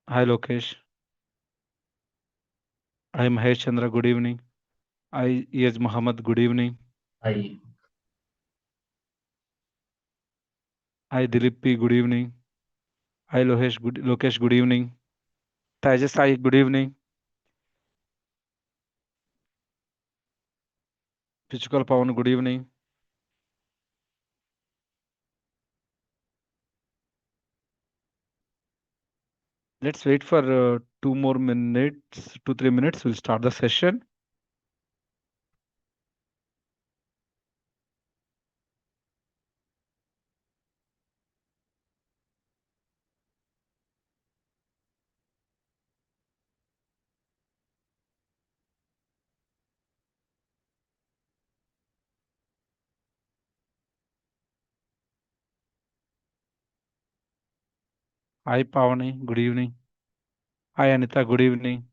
Hi Lokesh. I am Mahesh Chandra. Good evening. I yes Muhammad. Good evening. I I Dilip P. Good evening. I Lokesh. Good evening. Tejas Sai. Good evening. Pichukal Pawan. Good evening. Let's wait for 2 more minutes, 2 3 minutes. We'll start the session. Hi Pavani. Good evening. Hi Anita. Good evening.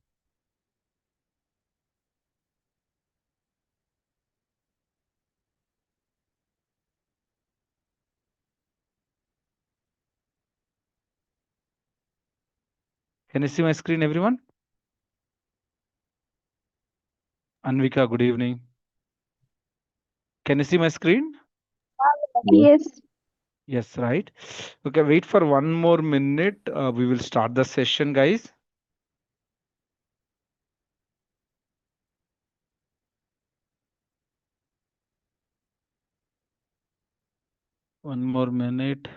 Can you see my screen, everyone? Anvika. Good evening. Can you see my screen? yes. Yes. Yes, right. Okay, wait for 1 more minute. We will start the session, guys. 1 more minute.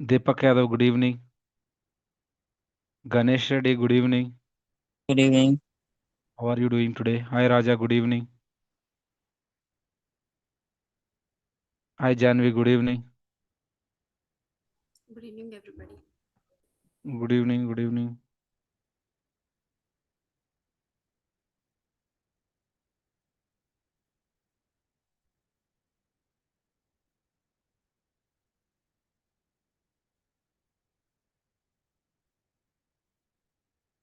Deepak Yadav. Good evening. Ganesh Reddy. Good evening. Good evening. How are you doing today? Hi Raja. Good evening. Hi Janvi. Good evening. Good evening, everybody. Good evening. Good evening.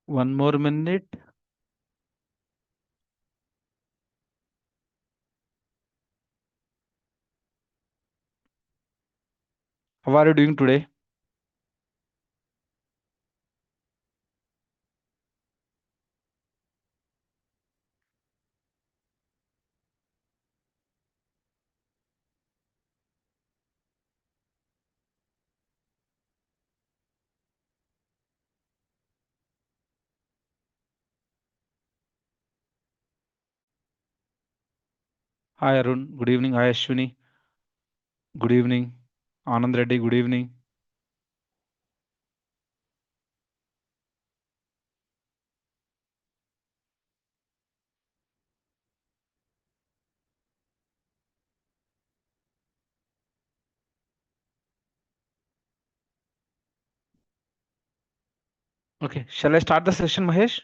One more minute. How are you doing today? Hi Arun. Good evening. Hi Ashwini. Good evening. Anand Reddy. Good evening. Okay. Shall I start the session, Mahesh?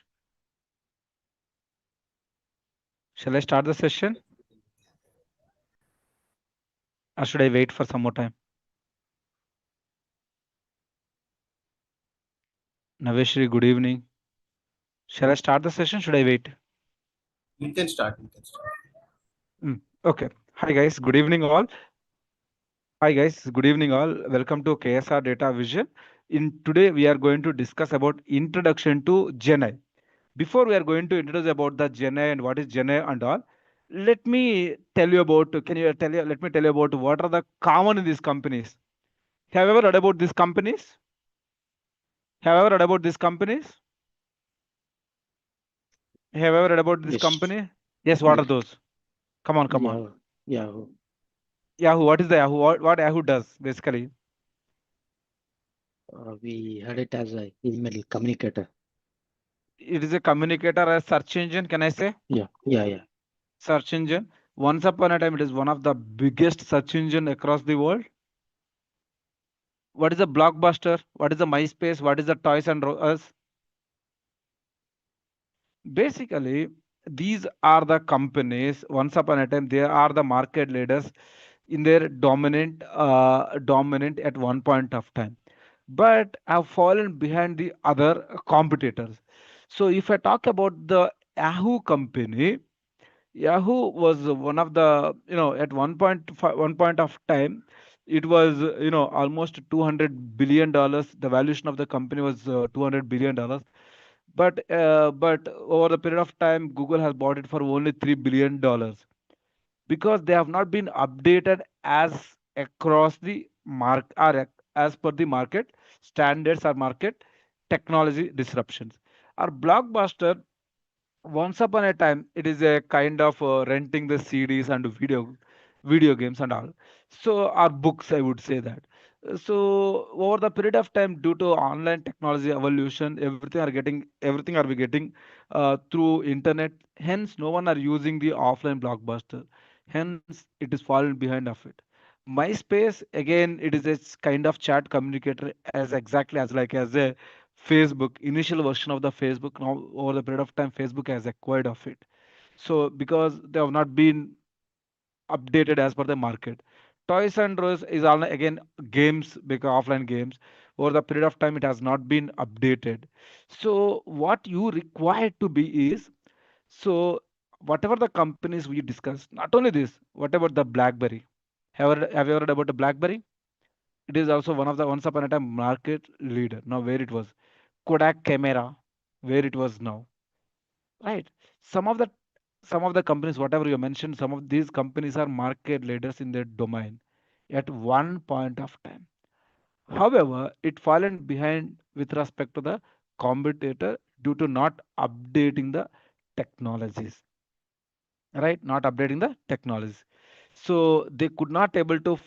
Shall I start the session? Or should I wait for some more time? Naveshri, good evening. Shall I start the session? Should I wait? You can start. You can start. Okay. Hi guys. Good evening all. Hi guys. Good evening all. Welcome to KSR Datavision. In today we are going to discuss about introduction to GenAI. Before we are going to introduce about the GenAI and what is GenAI and all, let me tell you about. Can you tell you? Let me tell you about what are the common in these companies. Have you ever read about these companies? Have you ever read about these companies? Have you ever read about this Yes, company? Yes. What are yes, those? Come on, come on. yeah, Yahoo. Yahoo. What is the Yahoo? What Yahoo does basically? We had it as a email communicator. It is a communicator, a search engine. Can I say Yeah. search engine? Once upon a time, it is one of the biggest search engine across the world. What is a blockbuster? What is a MySpace? What is the Toys and Us? Basically, these are the companies. Once upon a time, they are the market leaders in their dominant at one point of time, but have fallen behind the other competitors. So, if I talk about the Yahoo company, Yahoo was one of the, at one point of time, it was almost $200 billion. The valuation of the company was $200 billion, but over the period of time Google has bought it for only $3 billion, because they have not been updated as across the mark or as per the market standards or market technology disruptions. Our blockbuster, once upon a time, it is a kind of renting the CDs and video games and all. So our books, I would say that. So over the period of time, due to online technology evolution, everything are we getting through internet. Hence, no one are using the offline blockbuster. Hence, it is fallen behind of it. MySpace, again, it is a kind of chat communicator, as exactly as like as a Facebook, initial version of the Facebook. Now, over the period of time, Facebook has acquired of it. So because they have not been updated as per the market. Toys and Rose is all again games, because offline games. Over the period of time, it has not been updated. So what you require to be is, so whatever the companies we discussed, not only this, what about the BlackBerry? Have you heard about the BlackBerry? It is also one of the once upon a time market leader. Now where it was, Kodak camera, where it was now, right? Some of the some of the companies, whatever you mentioned, some of these companies are market leaders in their domain at one point of time. However, it fallen behind with respect to the competitor due to not updating the technologies, right? Not updating the technologies. So they could not able to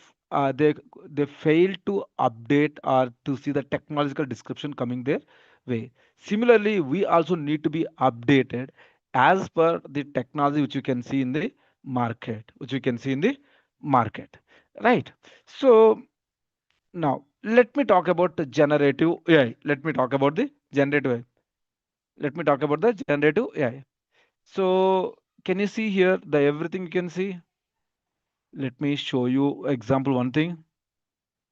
they failed to update or to see the technological description coming their way. Similarly, we also need to be updated as per the technology which you can see in the market, right? So now let me talk about the generative AI. Let me talk about the generative AI. So can you see here the everything you can see? Let me show you example one thing.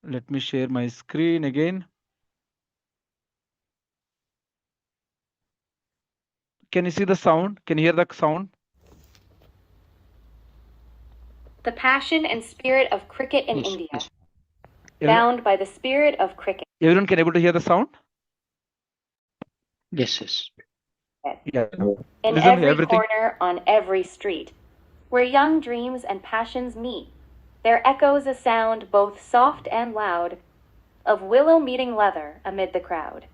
Let me share my screen again. Can you see the sound? Can you hear the sound? The passion and spirit of cricket in Yes, India, yes. bound by the spirit of cricket. Everyone can able to hear the sound? Yes, yes. Yeah. In Listen, every everything. corner, on every street, where young dreams and passions meet, there echoes a sound both soft and loud of willow meeting leather amid the crowd.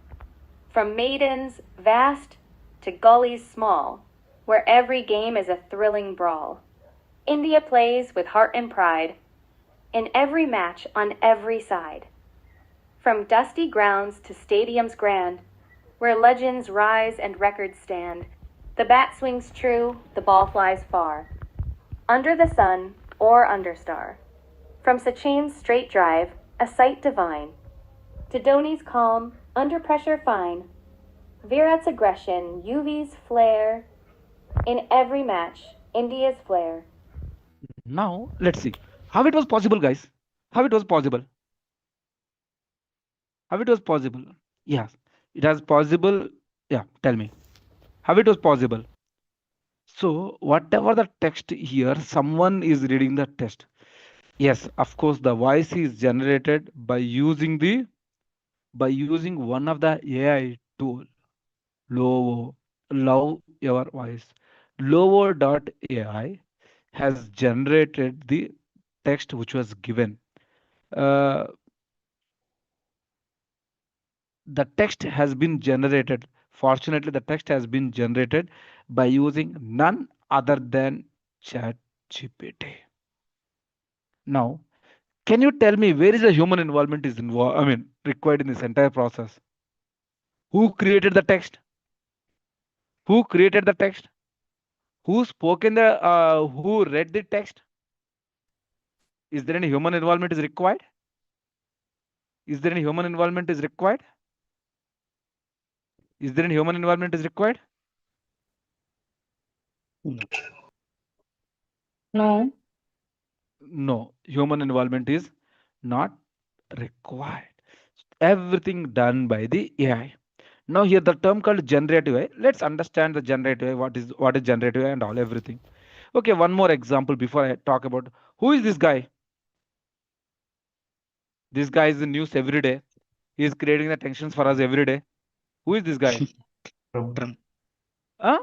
From maidens vast to gullies small, where every game is a thrilling brawl, India plays with heart and pride in every match on every side. From dusty grounds to stadiums grand, where legends rise and records stand, the bat swings true, the ball flies far, under the sun or under star. From Sachin's straight drive, a sight divine, to Dhoni's calm, under pressure fine, Virat's aggression, UV's flare, in every match, India's flair. Now let's see how it was possible, guys. How it was possible. How it was possible. Yes, it has possible. Yeah, tell me how it was possible. So whatever the text here, someone is reading the text. Yes, of course, the voice is generated by using one of the AI tool. Lovo, love your voice. Lovo.ai has generated the text which was given. Uh, the text has been generated. Fortunately, the text has been generated by using none other than ChatGPT. Now, can you tell me where is the human involvement is involved? I mean, required in this entire process? Who created the text? Who created the text? Who spoke in the? Who read the text? Is there any human involvement is required? Is there any human involvement is required? Is there any human involvement is required? No. No. No, human involvement is not required. Everything done by the AI. Now here the term called generative AI. Let's understand the generative AI. What is generative AI and all everything. Okay, one more example before I talk about who is this guy. This guy is in news every day. He is creating the tensions for us every day. Who is this guy? Trump. Trump. Huh?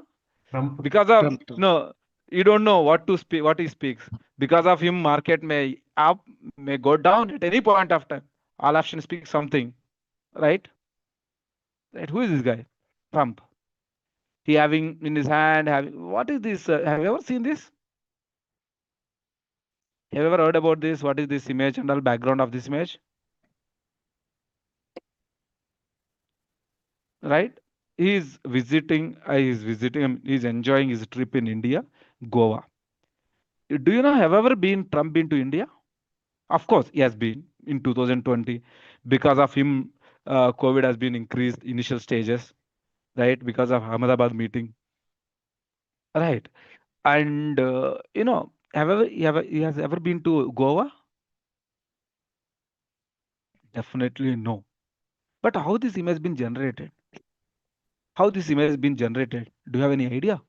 Trump. Because of Trump. no, you don't know what to speak, what he speaks. Because of him, market may up, may go down at any point of time. All option speaks something, right? Right? Who is this guy? Trump. He having in his hand having what is this? Have you ever seen this? Have you ever heard about this? What is this image and all background of this image? Right? He's enjoying his trip in India, Goa. Do you know, have ever been Trump been to India? Of course, he has been in 2020. Because of him, COVID has been increased initial stages, right? Because of Ahmedabad meeting, right? And he has ever been to Goa? Definitely no. But how this image been generated? How this image has been generated? Do you have any idea?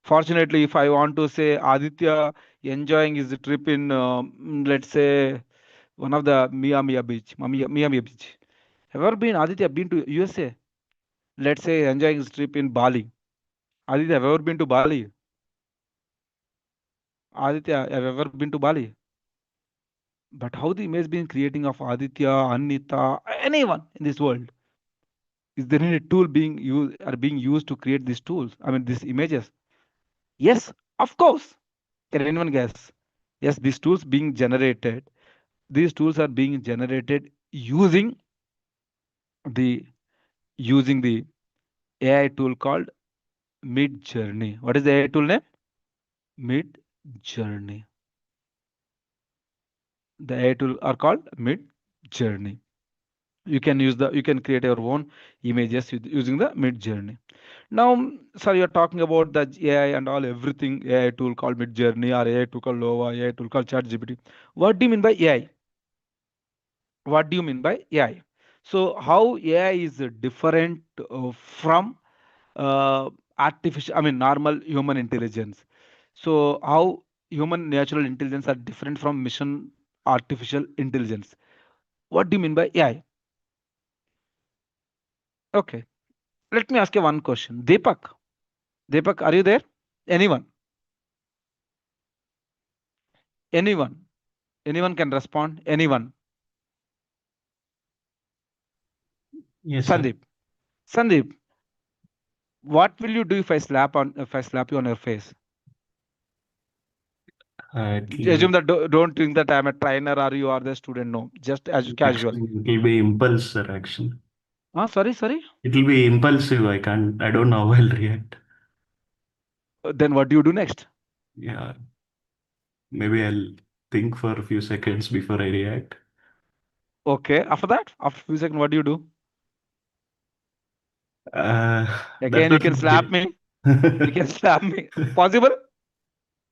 Fortunately, if I want to say Aditya enjoying his trip in, let's say, one of the Miami Beach. Have ever been Aditya been to USA? Let's say enjoying his trip in Bali. Aditya, have ever been to Bali? Aditya, have ever been to Bali? But how the image been creating of Aditya, Anita, anyone in this world? Is there any tool being used to create these tools? I mean, these images? Yes, of course. Can anyone guess? Yes, these tools being generated. These tools are being generated the using the AI tool called MidJourney. What is the AI tool name? MidJourney. The AI tool are called MidJourney. You can create your own images using the MidJourney. Now, sir, you're talking about the AI and all everything AI tool called MidJourney or AI tool called Lova, AI tool called ChatGPT. What do you mean by AI? What do you mean by AI? So, how AI is different from artificial, I mean, normal human intelligence? So, how human natural intelligence are different from mission artificial intelligence? What do you mean by AI? Okay, let me ask you one question. Deepak, are you there? Anyone? Anyone? Anyone can respond? Anyone? Yes, sir. Sandeep, what will you do if I slap you on your face? Assume that don't think that I'm a trainer or you are the student. No, just as casual. It will be impulse, sir, action. Sorry. It will be impulsive. I don't know how I'll react. Then what do you do next? Yeah, maybe I'll think for a few seconds before I react. Okay. After that, after a few seconds, what do you do? That's Again, you not can slap me. You can slap me. Possible?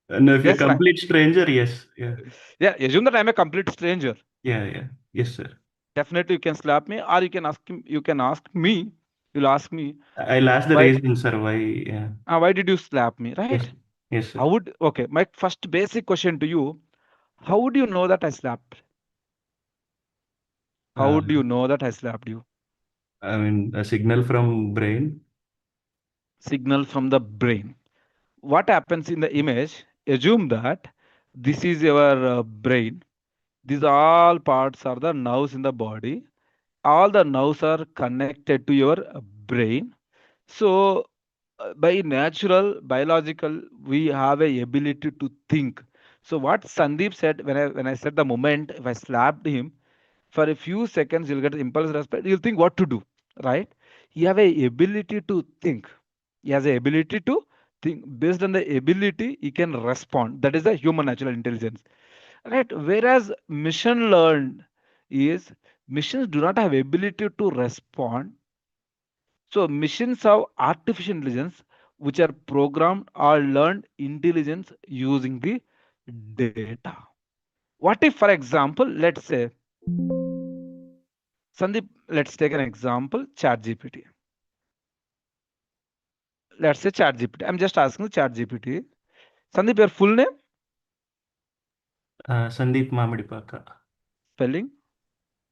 No, if you're a Yes, right. complete stranger, yes. Yeah. Yeah. Assume that I'm a complete stranger. Yeah. Yes, sir. Definitely, you can slap me, or you can ask him. You can ask me. You'll ask me I'll ask the why. reason, sir. Why? Yeah. Why did you slap me? Right? Yes. Yes, sir. How would? Okay. My first basic question to you: how would you know that I slapped? How Uh, would you know that I slapped you? I mean, a signal from brain. Signal from the brain. What happens in the image? Assume that this is your brain. These all parts are the nerves in the body. All the nerves are connected to your brain. So, by natural biological, we have a ability to think. So, what Sandeep said when I said the moment if I slapped him for a few seconds, you'll get impulse response. You'll think what to do, right? You have a ability to think. He has a ability to think. Based on the ability, he can respond. That is the human natural intelligence, right? Whereas mission learned is missions do not have ability to respond. So machines have artificial intelligence, which are programmed or learned intelligence using the data. What if, for example, let's say, Sandeep, let's take an example, ChatGPT. Let's say ChatGPT. I'm just asking ChatGPT. Sandeep, your full name? Sandeep Mamadipaka. Spelling?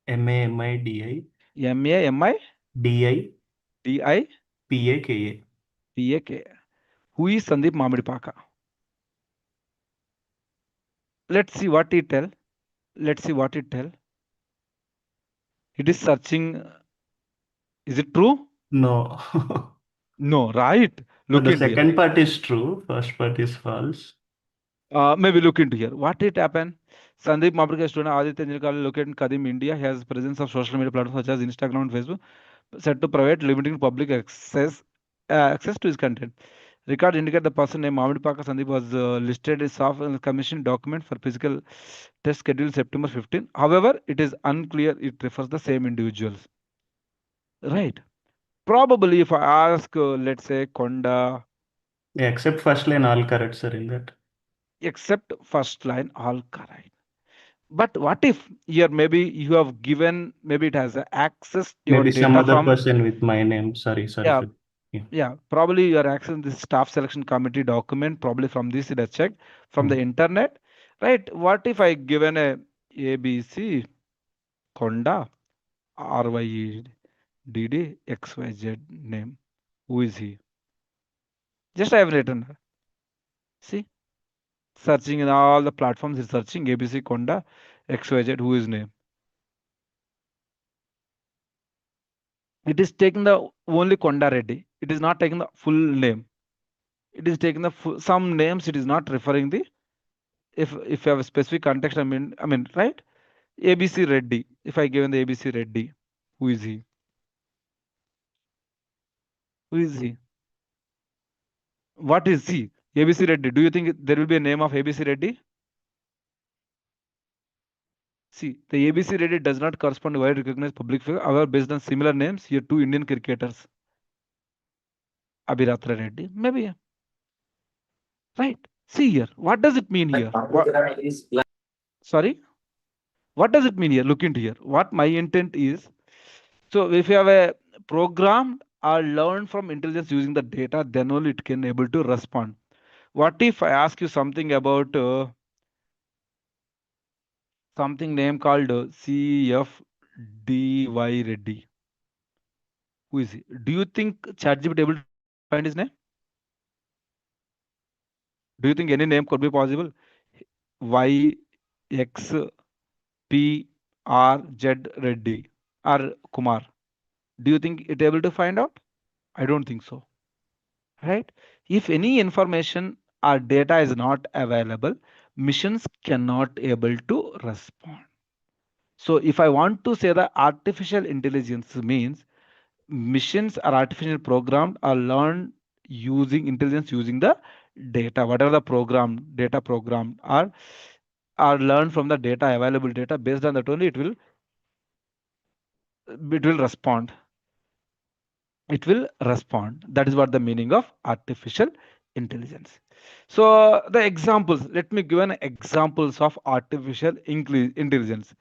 MAMIDI MAMIDI DI PAKA. PAK. Who is Sandeep Mamadipaka? Let's see what it tell. Let's see what it tell. It is searching. Is it true? No. No, right? Look The into here. second part is true, first part is false. Maybe look into here. What it happened? Sandeep Mamadipaka, student Aditya Engineering College located in Kadim, India, has presence of social media platforms such as Instagram and Facebook, set to private, limiting public access to his content. Record indicate the person named Mamadipaka Sandeep was listed as soft commission document for physical test scheduled September 15. However, it is unclear it refers the same individuals. Right. Probably if I ask, let's say, Konda, Yeah, except first line, all correct, sir, in that. except first line, all correct. But what if here maybe you have given, maybe it has access your Maybe some data other from, person with my name. Sorry yeah, for. Yeah. yeah, probably you are accessing this staff selection committee document, probably from this it has checked from the internet, right? What if I given a ABC Konda RYEDD XYZ name? Who is he? Just I have written. See, searching in all the platforms, is searching ABC Konda XYZ. Who is name? It is taking the only Konda Reddy. It is not taking the full name. It is taking the some names. It is not referring the, if you have a specific context. I mean, right? ABC Reddy. If I given the ABC Reddy, who is he? Who is he? What is he? ABC Reddy. Do you think there will be a name of ABC Reddy? See, the ABC Reddy does not correspond to widely recognized public figure. However, based on similar names, here two Indian cricketers, Abhiratra Reddy, maybe. Right. See here. What does it mean here? Sorry. What does it mean here? Look into here. What my intent is. So if you have a program or learn from intelligence using the data, then only it can able to respond. What if I ask you something about something name called CFDY Reddy? Who is he? Do you think ChatGPT able to find his name? Do you think any name could be possible? Y X P R Z Reddy or Kumar? Do you think it able to find out? I don't think so. Right? If any information or data is not available, missions cannot able to respond. So if I want to say that artificial intelligence means missions are artificial programmed or learned using intelligence using the data, whatever the data program are learned from the data, available data. Based on that only it will respond. It will respond. That is what the meaning of artificial intelligence. So the examples, let me give an examples of artificial intelligence.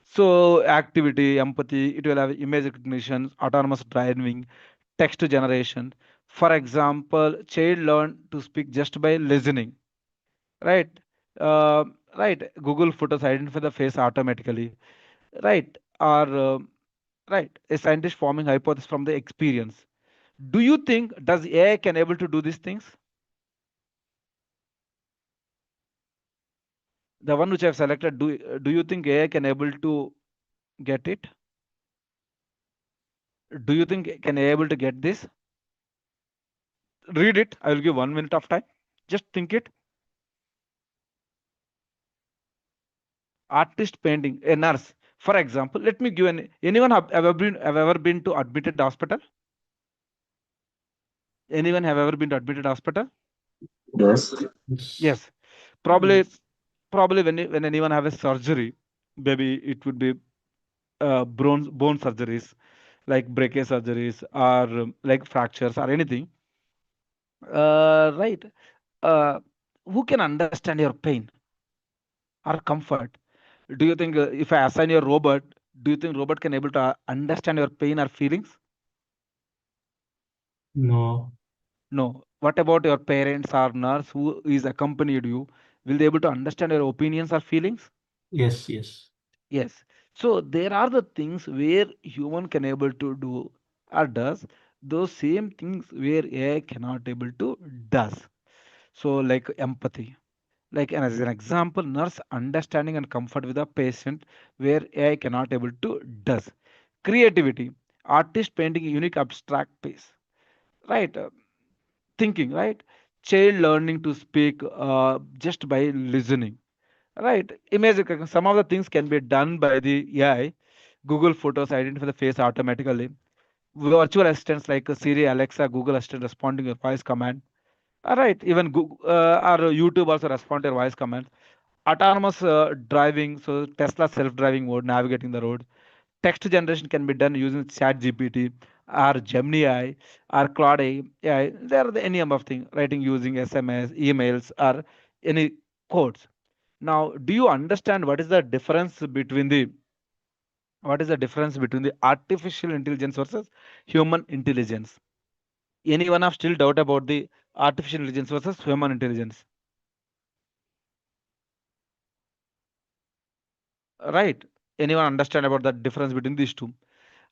So activity, empathy, it will have image recognition, autonomous driving, text generation. For example, child learn to speak just by listening, right? Uh, right. Google Photos identify the face automatically, right? Or right, a scientist forming hypothesis from the experience. Do you think does AI can able to do these things? The one which I've selected, do you think AI can able to get it? Do you think can AI able to get this? Read it. I will give 1 minute of time. Just think it. Artist painting, a nurse. For example, let me give anyone have ever been to admitted hospital? Anyone have ever been to admitted hospital? Yes. Yes. Probably when anyone have a surgery, maybe it would be bone surgeries, like breakage surgeries or like fractures or anything. Right. Who can understand your pain or comfort? Do you think if I assign your robot, do you think robot can able to understand your pain or feelings? No. No. What about your parents or nurse who is accompanied you? Will they able to understand your opinions or feelings? Yes, yes. Yes. So there are the things where human can able to do or does those same things where AI cannot able to does. So like empathy. Like as an example, nurse understanding and comfort with a patient where AI cannot able to does. Creativity. Artist painting a unique abstract piece. Right. Thinking, right? Child learning to speak just by listening. Right. Image recognition. Some of the things can be done by the AI. Google Photos identify the face automatically. Virtual assistants like Siri, Alexa, Google Assistant responding your voice command. All right. Even Google or YouTube also respond to your voice commands. Autonomous driving, so Tesla self-driving mode, navigating the road. Text generation can be done using ChatGPT or Gemini or Claude AI. There are any number of things. Writing using SMS, emails, or any codes. Now, do you understand what is the difference between the artificial intelligence versus human intelligence? Anyone have still doubt about the artificial intelligence versus human intelligence? Right? Anyone understand about the difference between these two?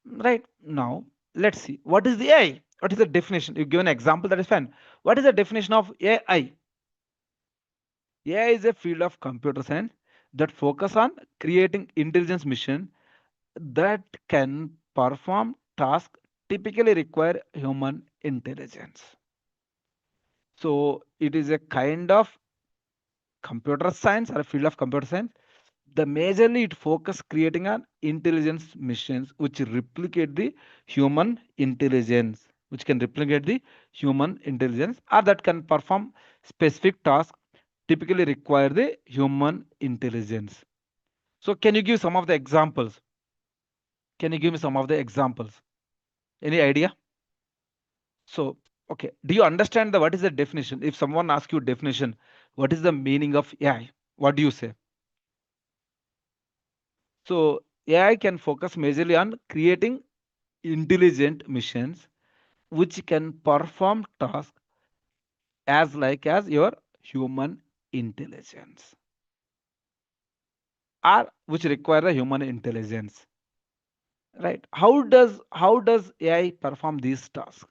Right now, let's see what is the AI. What is the definition? You give an example, that is fine. What is the definition of AI? AI is a field of computer science that focus on creating intelligence mission that can perform tasks typically require human intelligence. So it is a kind of computer science or a field of computer science. The majorly it focus creating an intelligence missions which replicate the human intelligence, which can replicate the human intelligence or that can perform specific tasks typically require the human intelligence. So can you give some of the examples? Can you give me some of the examples? Any idea? So, okay. Do you understand the what is the definition? If someone asks you definition, what is the meaning of AI? What do you say? So AI can focus majorly on creating intelligent machines which can perform tasks as like as your human intelligence or which require a human intelligence. Right? How does AI perform these tasks?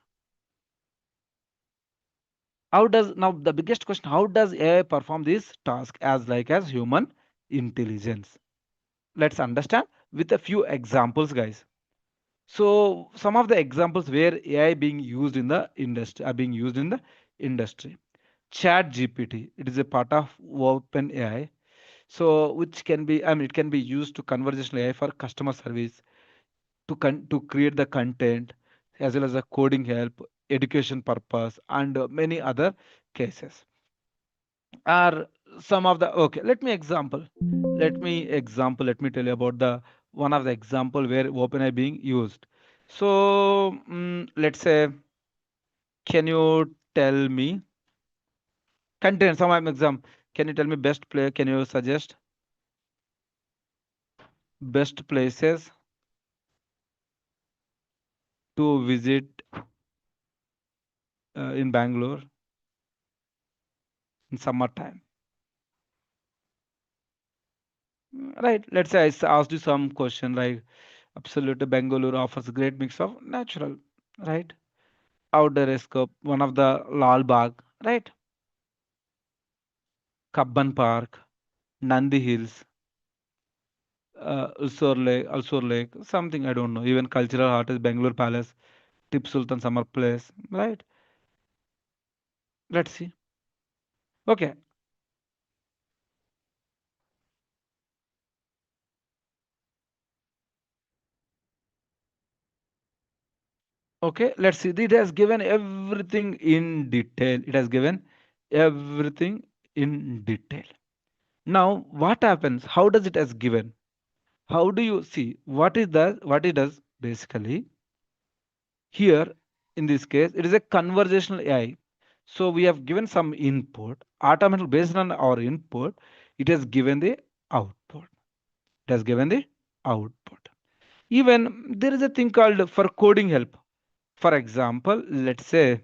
How does now the biggest question, how does AI perform this task as like as human intelligence? Let's understand with a few examples, guys. So some of the examples where AI being used in the industry are being used in the industry. Chat GPT, it is a part of OpenAI. So which can be, I mean, it can be used to conversational AI for customer service, to create the content, as well as a coding help, education purpose, and many other cases. Are some of the okay? Let me tell you about the one of the example where OpenAI being used. So let's say, can you tell me content some of exam? Can you tell me best play? Can you suggest best places to visit in Bangalore in summertime? Right. Let's say asked you some question like absolute Bangalore offers a great mix of natural, right? Outdoor escape, one of the Lal Bagh, right? Kabban Park, Nandi Hills, Ulsur Lake, something I don't know. Even cultural artist, Bangalore Palace, Tip Sultan Summer Place, right? Let's see. Okay, okay, let's see. It has given everything in detail. It has given everything in detail. Now, what happens? How does it has given? How do you see what it does basically? Here, in this case, it is a conversational AI. So we have given some input, automatically based on our input, it has given the output. It has given the output. Even there is a thing called for coding help. For example, let's say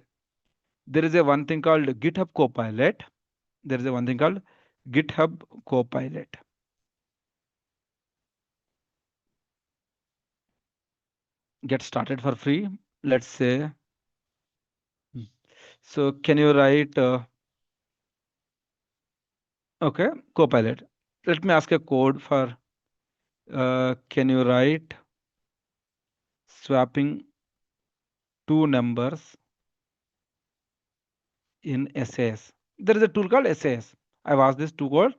there is a one thing called GitHub Copilot. There is a one thing called GitHub Copilot. Get started for free. Let's say. So can you write? Okay, Copilot. Let me ask a code for. Can you write swapping two numbers in SAS? There is a tool called SAS. I've asked this tool called.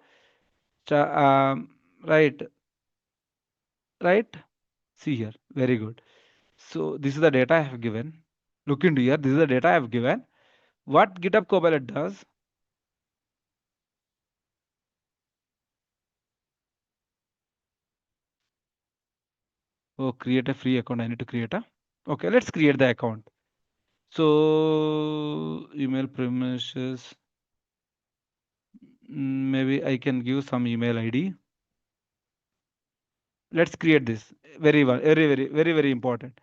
Right, right. See here. Very good. So this is the data I have given. Look into here. This is the data I have given. What GitHub Copilot does? Oh, create a free account. I need to create a. Okay, let's create the account. So email premises. Maybe I can give some email ID. Let's create this. Very well. Very important.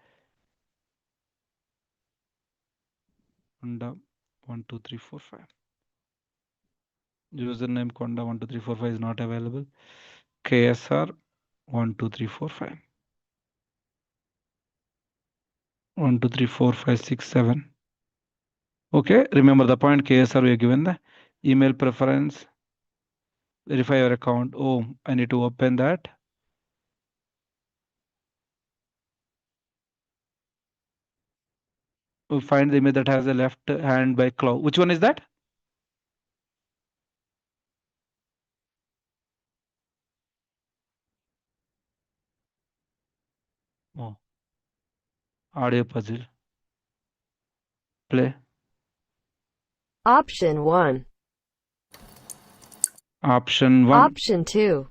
Konda 12345. Username Konda 12345 is not available. KSR 12345. 1234567. Okay, remember the point. KSR we are given the email preference. Verify your account. Oh, I need to open that. We'll find the image that has a left hand by cloud. Which one is that? Oh, audio puzzle. Play. Option 1. Option 1. Option 2.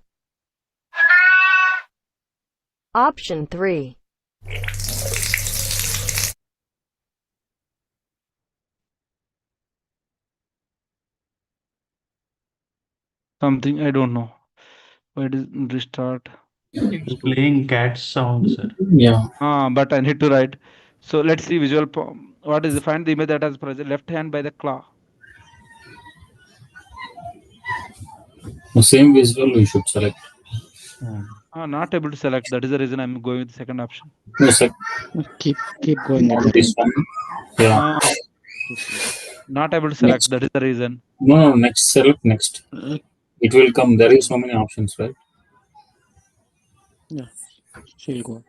Option 3. Something I don't know. Why does restart? You're playing cat sound, sir. Yeah. But I need to write. So let's see visual. What is the find the image that has present left hand by the claw? The same visual we should select. Not able to select. That is the reason I'm going with the second option. No, sir. Keep going with Not that. this one. Yeah. Not able to select. Next. That is the reason. No, next. Select next. It will come. There is so many options, right? Yeah. She'll go.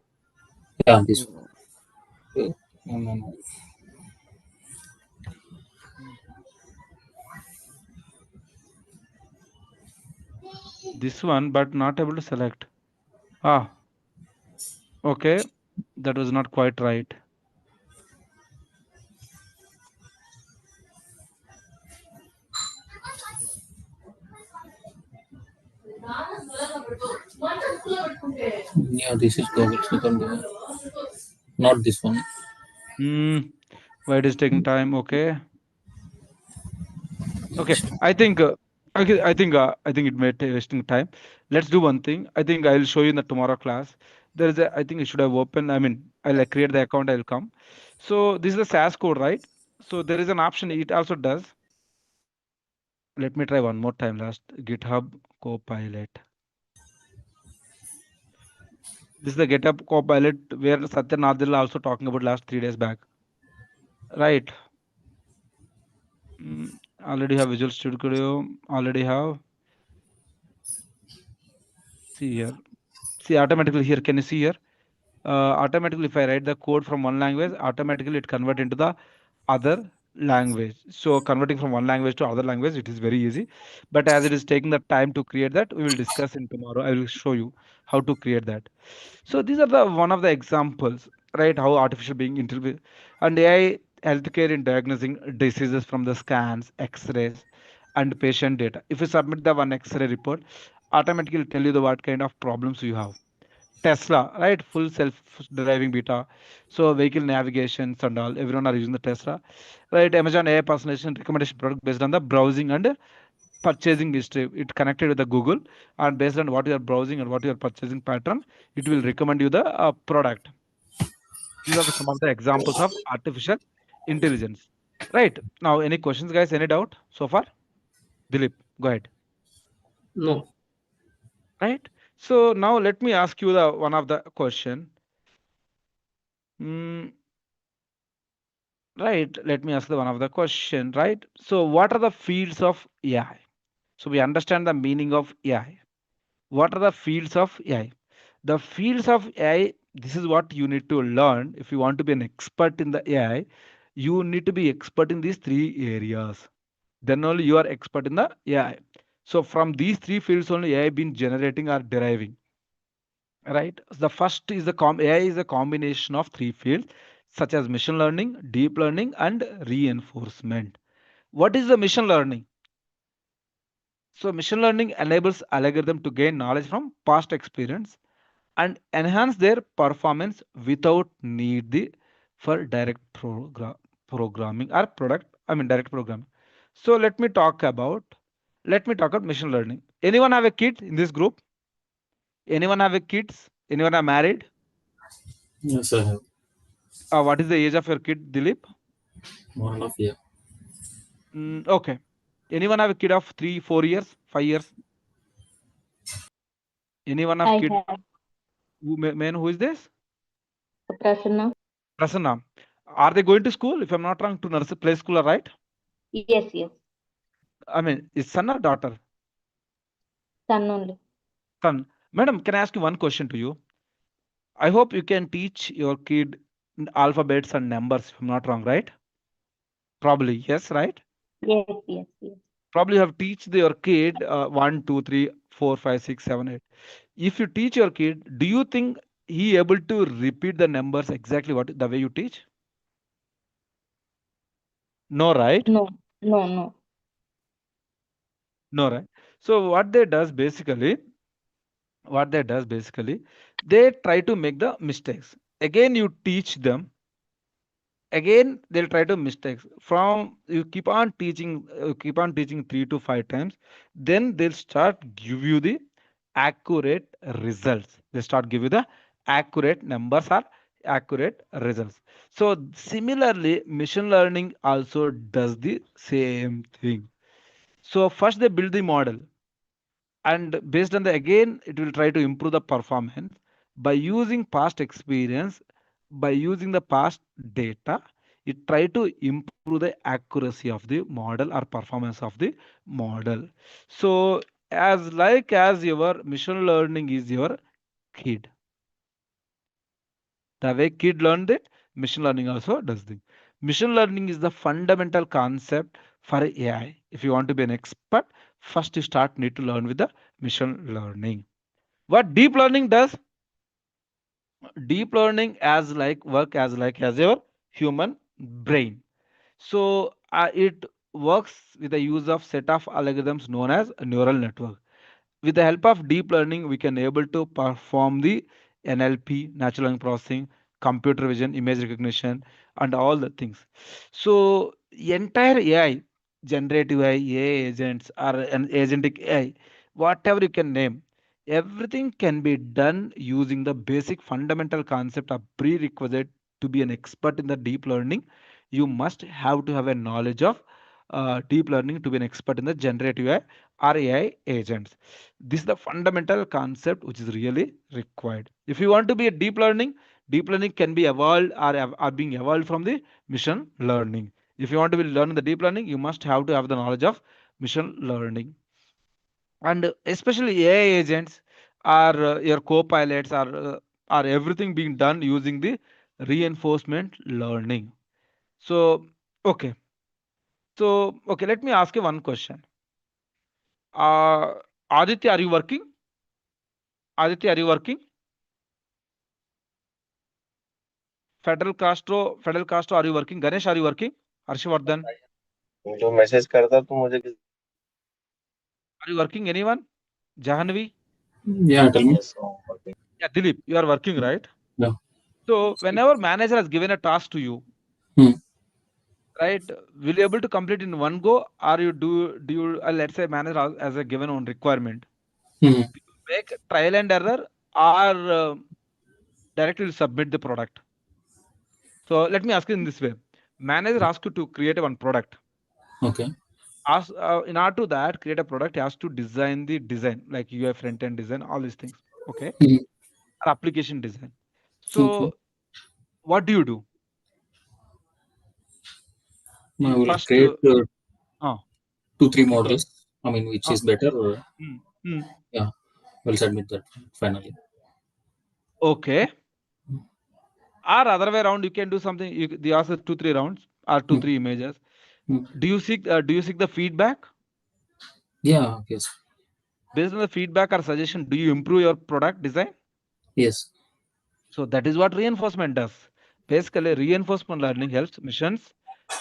Yeah, this one. No. This one, but not able to select. Okay. That was not quite right. Yeah, this is Google. Not this one. Why it is taking time? Okay. I think I think it may take wasting time. Let's do one thing. I think I'll show you in the tomorrow class. There is I think it should have opened. I mean, I'll create the account. I'll come. So this is the SAS code, right? So there is an option. It also does. Let me try one more time. Last GitHub Copilot. This is the GitHub Copilot where Satya Nadella also talking about last 3 days back. Right. Already have Visual Studio. Already have. See here. See automatically here. Can you see here? Automatically, if I write the code from one language, automatically it convert into the other language. So converting from one language to other language, it is very easy. But as it is taking the time to create that, we will discuss in tomorrow. I will show you how to create that. So these are the one of the examples, right? How artificial being intelligent and AI healthcare in diagnosing diseases from the scans, X-rays, and patient data. If you submit the one X-ray report, automatically tell you the what kind of problems you have. Tesla, right? Full self-driving beta. So vehicle navigations and all. Everyone are using the Tesla, right? Amazon AI personalization recommendation product based on the browsing and purchasing history. It connected with the Google, and based on what you are browsing and what your purchasing pattern, it will recommend you the product. These are some of the examples of artificial intelligence. Right now, any questions, guys? Any doubt so far? Dilip, go ahead. No. right? So now let me ask you the one of the question. Mm, right, let me ask the one of the question, right? So what are the fields of AI? So we understand the meaning of AI. What are the fields of AI? The fields of AI, this is what you need to learn if you want to be an expert in the AI. You need to be expert in these three areas. Then only you are expert in the AI. So from these three fields only AI been generating or deriving. Right. The first is the AI is a combination of three fields such as machine learning, deep learning, and reinforcement. What is the machine learning? So machine learning enables algorithm to gain knowledge from past experience and enhance their performance without need for direct programming or direct programming. So let me talk about machine learning. Anyone have a kid in this group? Anyone have a kids? Anyone are married? Yes, I have. What is the age of your kid, Dilip? 1.5 year. Okay. Anyone have a kid of 3, 4 years, 5 years? Anyone have I kid? have Who is this? Prasanna. Prasanna. Are they going to school? If I'm not wrong, to nursery play school, right? Yes, yes. I mean, is son or daughter? Son only. Son. Madam, can I ask you one question to you? I hope you can teach your kid alphabets and numbers, if I'm not wrong, right? Probably, yes, right? Yes, yes, yes. Probably you have teach your kid 1, 2, 3, 4, 5, 6, 7, 8. If you teach your kid, do you think he able to repeat the numbers exactly what the way you teach? No, right? No, no, no. No, right? So what they does basically, they try to make the mistakes. Again, you teach them. Again, they'll try to mistakes. From you keep on teaching 3 to 5 times, then they'll start give you the accurate results. They start give you the accurate numbers or accurate results. So similarly, machine learning also does the same thing. So first they build the model, and based on the again it will try to improve the performance by using past experience, by using the past data. It try to improve the accuracy of the model or performance of the model. So as your machine learning is your kid, the way kid learned it, machine learning also does the machine learning is the fundamental concept for AI. If you want to be an expert, first you start need to learn with the machine learning. What deep learning does? Deep learning as your human brain. So it works with the use of set of algorithms known as a neural network. With the help of deep learning, we can able to perform the NLP, natural language processing, computer vision, image recognition, and all the things. So entire AI, generative AI, AI agents, or an agentic AI, whatever you can name, everything can be done using the basic fundamental concept of prerequisite. To be an expert in the deep learning, you must have to have a knowledge of deep learning to be an expert in the generative AI or AI agents. This is the fundamental concept which is really required. If you want to be a deep learning can be evolved or being evolved from the machine learning. If you want to be learning the deep learning, you must have to have the knowledge of machine learning. And especially AI agents are your co-pilots are everything being done using the reinforcement learning. So okay, let me ask you one question. Uh, Aditya, are you working? Aditya, are you working? Federal Castro, are you working? Ganesh, are you working? Harshvardhan, जो message करता तो मुझे are you working? Anyone? Jahanvi? Yeah, tell me. Yes, okay. Yeah, Dilip, you are working, right? Yeah. So whenever manager has given a task to you, Hmm. right, will you able to complete in one go, or you do you let's say manager as a given on requirement, Hmm. make trial and error, or directly submit the product? So let me ask you in this way: manager asks you to create one product. Okay. In order to that, create a product, he has to design the design, like UI front end design, all these things. Okay. Mhm. Or application design. Okay. So what do you do? I You will first, create uh, 2-3 go ahead. models. I mean, which Uh, is better. mm, mm. Yeah, we'll submit that finally. Okay. Or other way around, you can do something. They ask 2-3 rounds or two, Mm. three images. Mm. Do you seek the feedback? Yeah, yes. Based on the feedback or suggestion, do you improve your product design? Yes. So that is what reinforcement does. Basically, reinforcement learning helps missions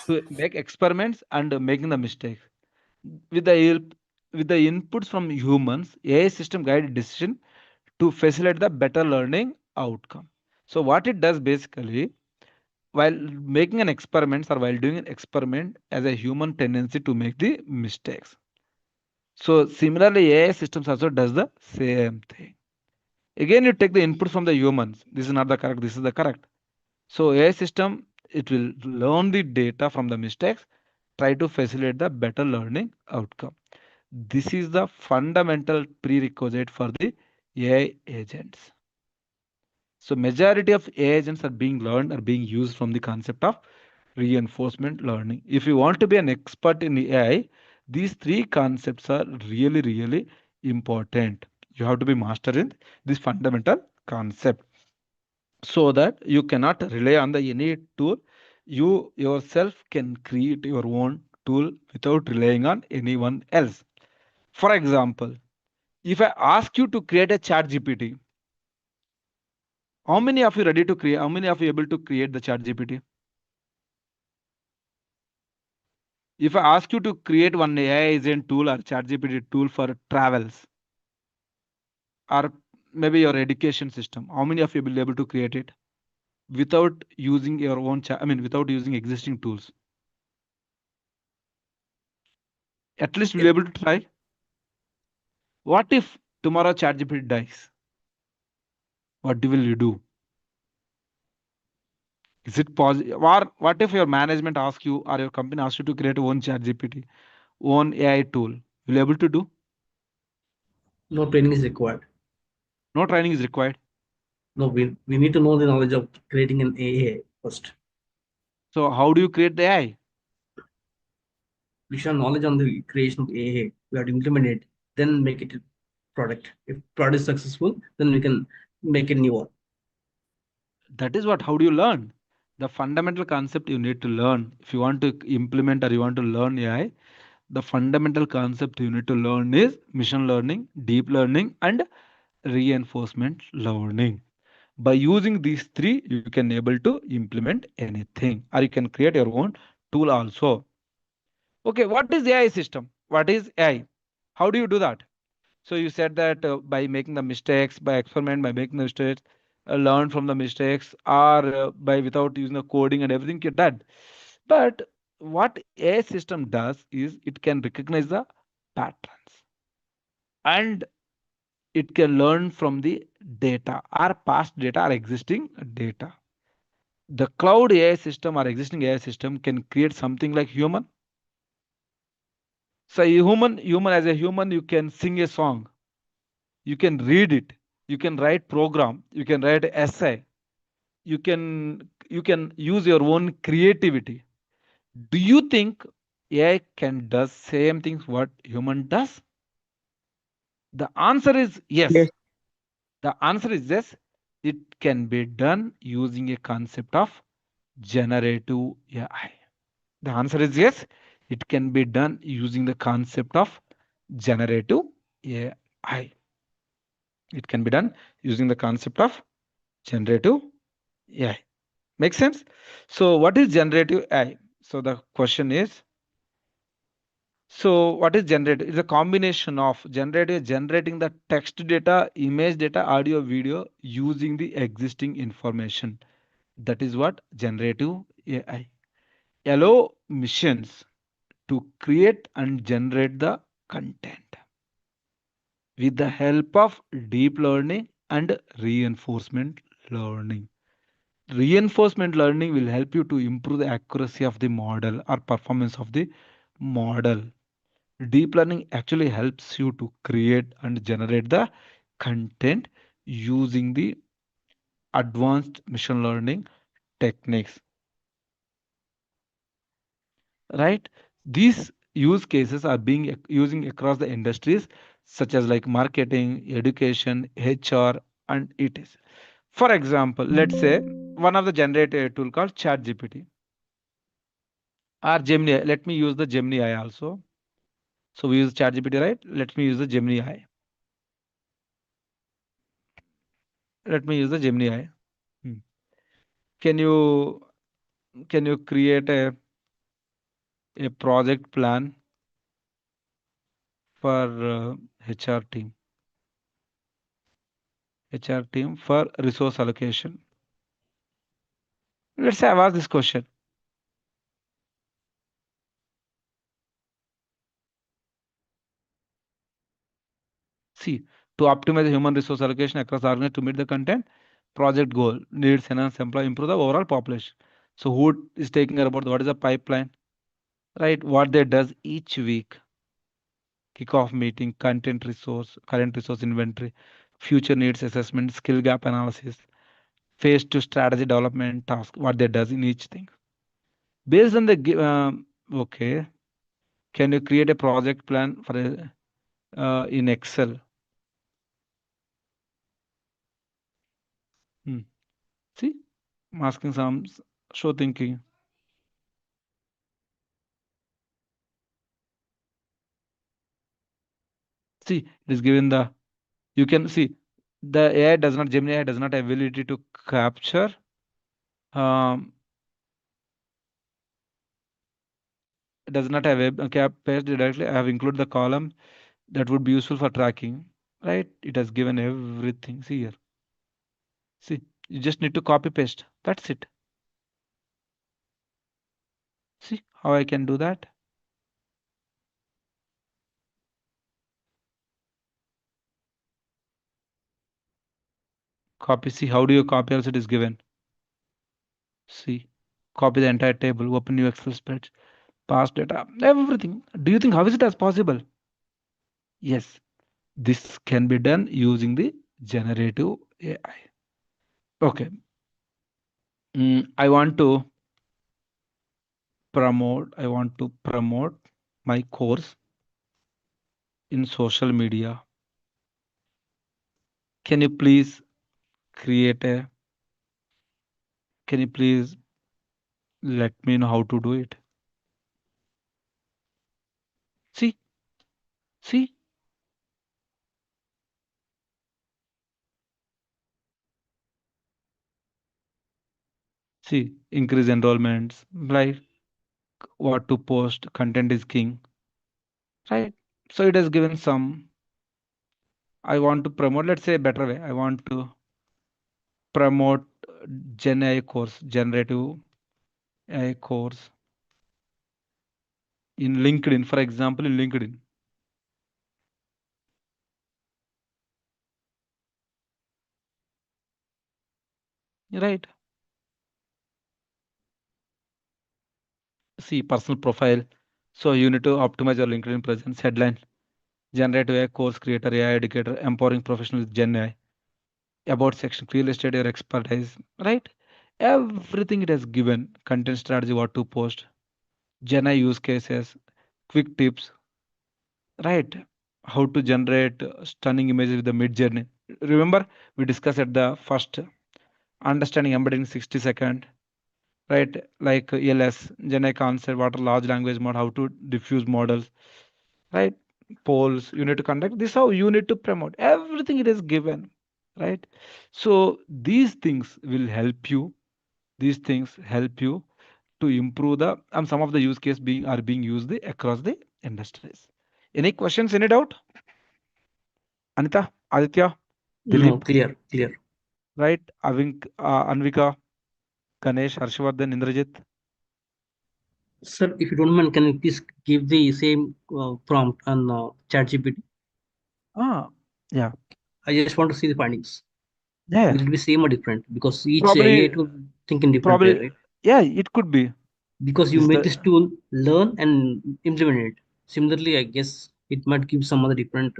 to make experiments and making the mistakes. With the help, with the inputs from humans, AI system guided decision to facilitate the better learning outcome. So what it does basically, while making an experiment or while doing an experiment, as a human tendency to make the mistakes. So similarly, AI systems also does the same thing. Again, you take the input from the humans. This is not the correct. This is the correct. So AI system, it will learn the data from the mistakes, try to facilitate the better learning outcome. This is the fundamental prerequisite for the AI agents. So majority of AI agents are being learned, are being used from the concept of reinforcement learning. If you want to be an expert in AI, these three concepts are really, really important. You have to be master in this fundamental concept so that you cannot rely on the any tool. You yourself can create your own tool without relying on anyone else. For example, if I ask you to create a chat GPT, how many of you ready to create? How many of you able to create the chat GPT? If I ask you to create one AI agent tool or chat GPT tool for travels or maybe your education system, how many of you will be able to create it without using your own chat? I mean, without using existing tools? At least we'll be able to try. What if tomorrow chat GPT dies? What will you do? Is it possible? Or what if your management asks you or your company asks you to create own chat GPT, own AI tool? Will you able to do? No training is required. No training is required. No, we need to know the knowledge of creating an AI first. So how do you create the AI? We should have knowledge on the creation of AI. We have to implement it, then make it a product. If product is successful, then we can make a new one. That is what, how do you learn? The fundamental concept you need to learn. If you want to implement or you want to learn AI, the fundamental concept you need to learn is machine learning, deep learning, and reinforcement learning. By using these three, you can able to implement anything, or you can create your own tool also. Okay, what is AI system? What is AI? How do you do that? So you said that by making the mistakes, by experiment, by making the mistakes, learn from the mistakes, or by without using the coding and everything you did. But what AI system does is it can recognize the patterns and it can learn from the data, or past data, or existing data. The cloud AI system or existing AI system can create something like human. So human as a human, you can sing a song, you can read it, you can write program, you can write essay, you can use your own creativity. Do you think AI can does same things what human does? The answer is yes. Yes. The answer is yes. It can be done using a concept of generative AI. The answer is yes. It can be done using the concept of generative AI. It can be done using the concept of generative AI. Makes sense? So what is generative AI? So the question is, so what is generative? It's a combination of generating the text data, image data, audio, video using the existing information. That is what generative AI. Allow machines to create and generate the content with the help of deep learning and reinforcement learning. Reinforcement learning will help you to improve the accuracy of the model or performance of the model. Deep learning actually helps you to create and generate the content using the advanced machine learning techniques, right? These use cases are being using across the industries such as like marketing, education, HR, and it is. For example, let's say one of the generated tool called ChatGPT or Gemini. Let me use the Gemini AI also. So we use ChatGPT, right? Let me use the Gemini AI. Let me use the Gemini AI. Hmm. Can you create a project plan for HR team? HR team for resource allocation. Let's say I've asked this question. See, to optimize human resource allocation across the organization to meet the content project goal needs enhance employee, improve the overall population. So who is taking care about what is the pipeline, right? What they does each week, kickoff meeting, content resource, current resource inventory, future needs assessment, skill gap analysis, phase to strategy development task, what they does in each thing. Based on the okay, can you create a project plan for in Excel? See, I'm asking some show thinking. See, it is given the, you can see the AI does not, Gemini AI does not have ability to capture it does not have a paste directly. I have included the column that would be useful for tracking, right? It has given everything. See here. See, you just need to copy paste. That's it. See how I can do that? Copy. See, how do you copy? Also, it is given. See, copy the entire table, open new Excel spreadsheet, past data, everything. Do you think how is it as possible? Yes, this can be done using the generative AI. Okay. I want to promote my course in social media. Can you please create a, can you please let me know how to do it? See, see, see, increase enrollments, right? What to post, content is king, right? So it has given some, I want to promote, let's say a better way. I want to promote Gen AI course, generative AI course in LinkedIn, for example, in LinkedIn. Right. See, personal profile. So you need to optimize your LinkedIn presence. Headline: generative AI course creator, AI educator, empowering professionals with Gen AI. About section: real estate, your expertise. Right. Everything it has given. Content strategy, what to post. Gen AI use cases, quick tips. Right. How to generate stunning images with the MidJourney. Remember, we discussed at the first understanding embedding 60 second, right? Like ELS, Gen AI concept, what are large language model, how to diffuse models, right? Polls, you need to conduct this, how you need to promote everything it is given, right? So these things will help you. These things help you to improve the some of the use case being used across the industries. Any questions? Any doubt? Anita, Aditya, No, Dilip, clear. right? Anvika, Ganesh, Harshvardhan, Indrajit. Sir, if you don't mind, can you please give the same prompt on ChatGPT? Yeah. I just want to see the findings. Yeah. Will it be same or different? Because each Probably, AI tool think in different way, right? yeah, it could be. Because you This make the this tool learn and implement it. Similarly, I guess it might give some other different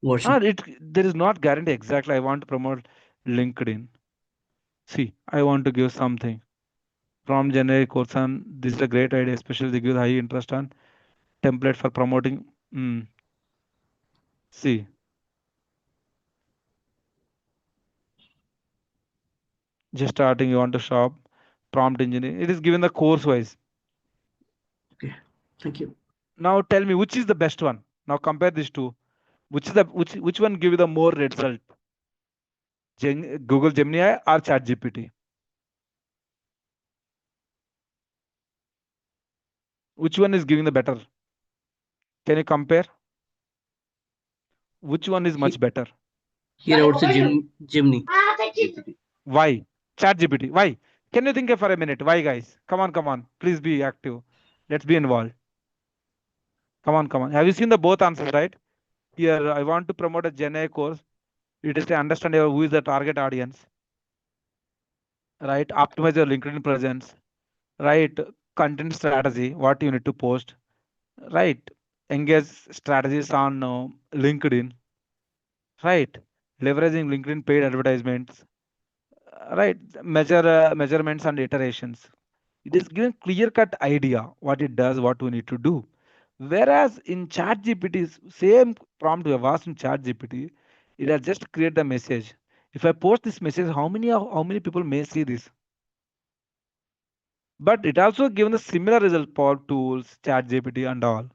version. There is not guarantee exactly. I want to promote LinkedIn. See, I want to give something from generic course, and this is a great idea, especially they give high interest on template for promoting. See, just starting, you want to shop prompt engineering. It is given the course wise. Okay, thank you. Now tell me which is the best one. Now compare these two. Which one give you the more result? Google Gemini or ChatGPT? Which one is giving the better? Can you compare? Which one is much better? Here I would say Gemini. Why? ChatGPT. Why? Can you think for a minute? Why, guys? Come on. Please be active. Let's be involved. Come on. Have you seen the both answers, right? Here, I want to promote a Gen AI course. It is to understand who is the target audience, right? Optimize your LinkedIn presence, right? Content strategy, what you need to post, right? Engage strategies on LinkedIn, right? Leveraging LinkedIn paid advertisements, right? Measurements and iterations. It is given clear cut idea what it does, what we need to do. Whereas in ChatGPT, same prompt we have asked in ChatGPT, it has just create the message. If I post this message, how many people may see this? But it also given the similar result for tools, ChatGPT and all.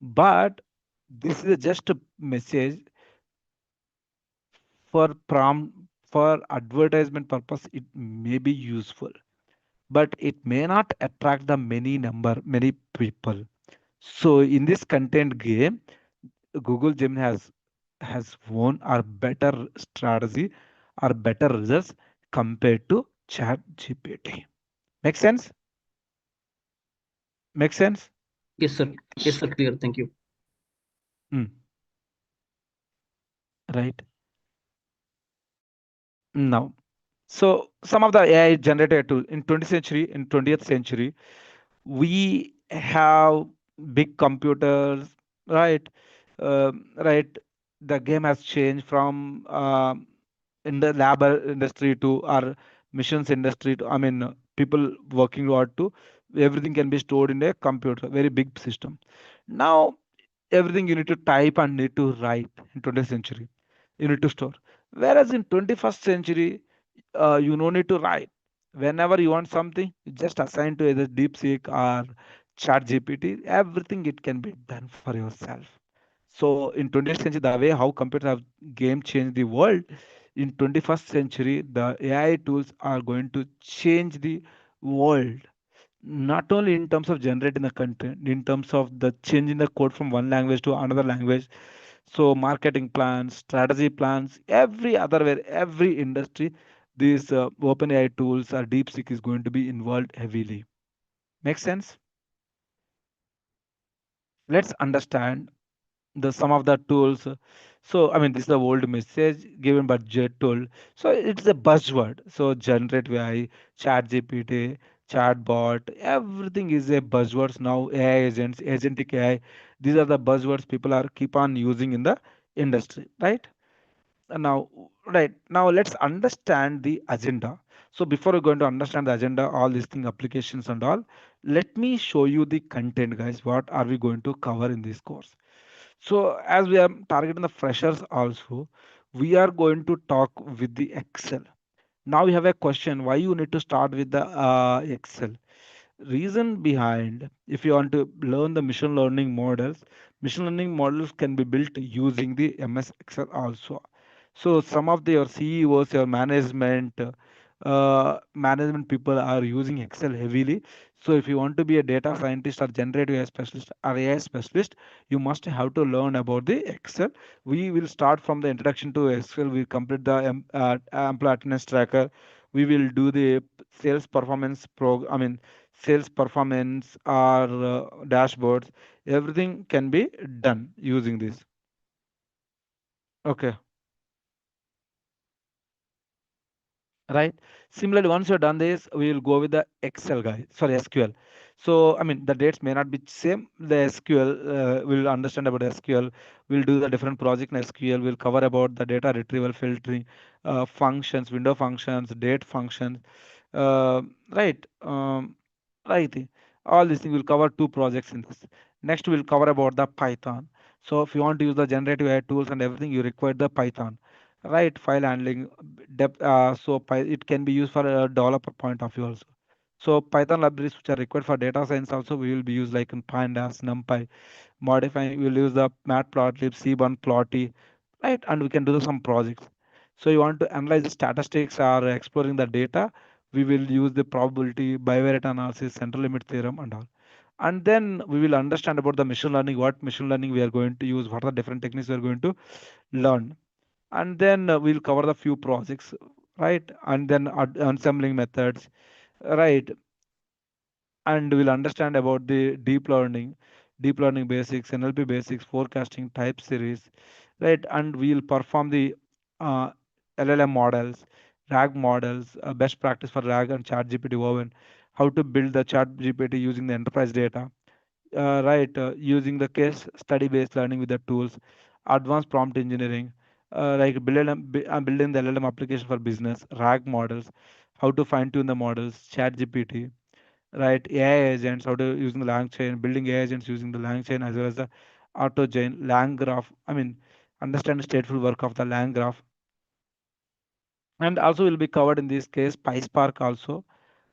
But this is just a message for prompt for advertisement purpose. It may be useful, but it may not attract the many people. So in this content game, Google Gemini has won or better strategy or better results compared to ChatGPT. Make sense? Make sense? Yes, sir. Yes, sir. Clear. Thank you. Right. Now, so some of the AI generated tool in 20th century, we have big computers, right? Right. The game has changed from in the lab industry to our missions industry to, I mean, people working hard to everything can be stored in a computer, very big system. Now, everything you need to type and need to write in 20th century, you need to store. Whereas in 21st century, you no need to write. Whenever you want something, you just assign to either DeepSeek or ChatGPT. Everything it can be done for yourself. So in 20th century, the way how computers have game changed the world, in 21st century, the AI tools are going to change the world. Not only in terms of generating the content, in terms of the changing the code from one language to another language. So marketing plans, strategy plans, every other way, every industry, these OpenAI tools or DeepSeek is going to be involved heavily. Make sense? Let's understand the some of the tools. So I mean, this is the old message given by Jet tool. So it's a buzzword. So generative AI, chat GPT, chatbot, everything is a buzzwords now. AI agents, agentic AI, these are the buzzwords people are keep on using in the industry, right? Now, right now, let's understand the agenda. So before we're going to understand the agenda, all these thing applications and all, let me show you the content, guys. What are we going to cover in this course? So as we are targeting the freshers also, we are going to talk with the Excel. Now we have a question, why you need to start with the Excel? Reason behind, if you want to learn the machine learning models can be built using the MS Excel also. So some of your CEOs, your management people are using Excel heavily. So if you want to be a data scientist or generative AI specialist or AI specialist, you must have to learn about the Excel. We will start from the introduction to Excel. We complete the employee attendance tracker. We will do the sales performance sales performance or dashboards. Everything can be done using this. Okay. Right. Similarly, once you're done this, we will go with the Excel guys. Sorry, SQL. So, I mean, the dates may not be same. The SQL, we'll understand about SQL. We'll do the different project in SQL. We'll cover about the data retrieval, filtering, functions, window functions, date functions, uh, right? Right. All these things will cover two projects in this. Next, we'll cover about the Python. So, if you want to use the generative AI tools and everything, you require the Python, right? File handling, depth. It can be used for a developer point of view also. So Python libraries which are required for data science also we will be used like in pandas, numpy, modifying we'll use the matplotlib, cbun, plotly, right? And we can do some projects. So you want to analyze the statistics or exploring the data, we will use the probability, bivariate analysis, central limit theorem and all. And then we will understand about the machine learning, what machine learning we are going to use, what are the different techniques we are going to learn. And then we'll cover the few projects, right? And then assembling methods, right? And we'll understand about the deep learning basics, NLP basics, forecasting, type series, right? And we'll perform the uh, LLM models, RAG models, best practice for RAG and ChatGPT woven, how to build the ChatGPT using the enterprise data, right? Using the case study based learning with the tools, advanced prompt engineering, like building the LLM application for business, RAG models, how to fine tune the models, ChatGPT, right? AI agents, how to using the lang chain, building AI agents using the lang chain as well as the auto chain, lang graph. I mean, understand the stateful work of the lang graph. And also will be covered in this case, PySpark also,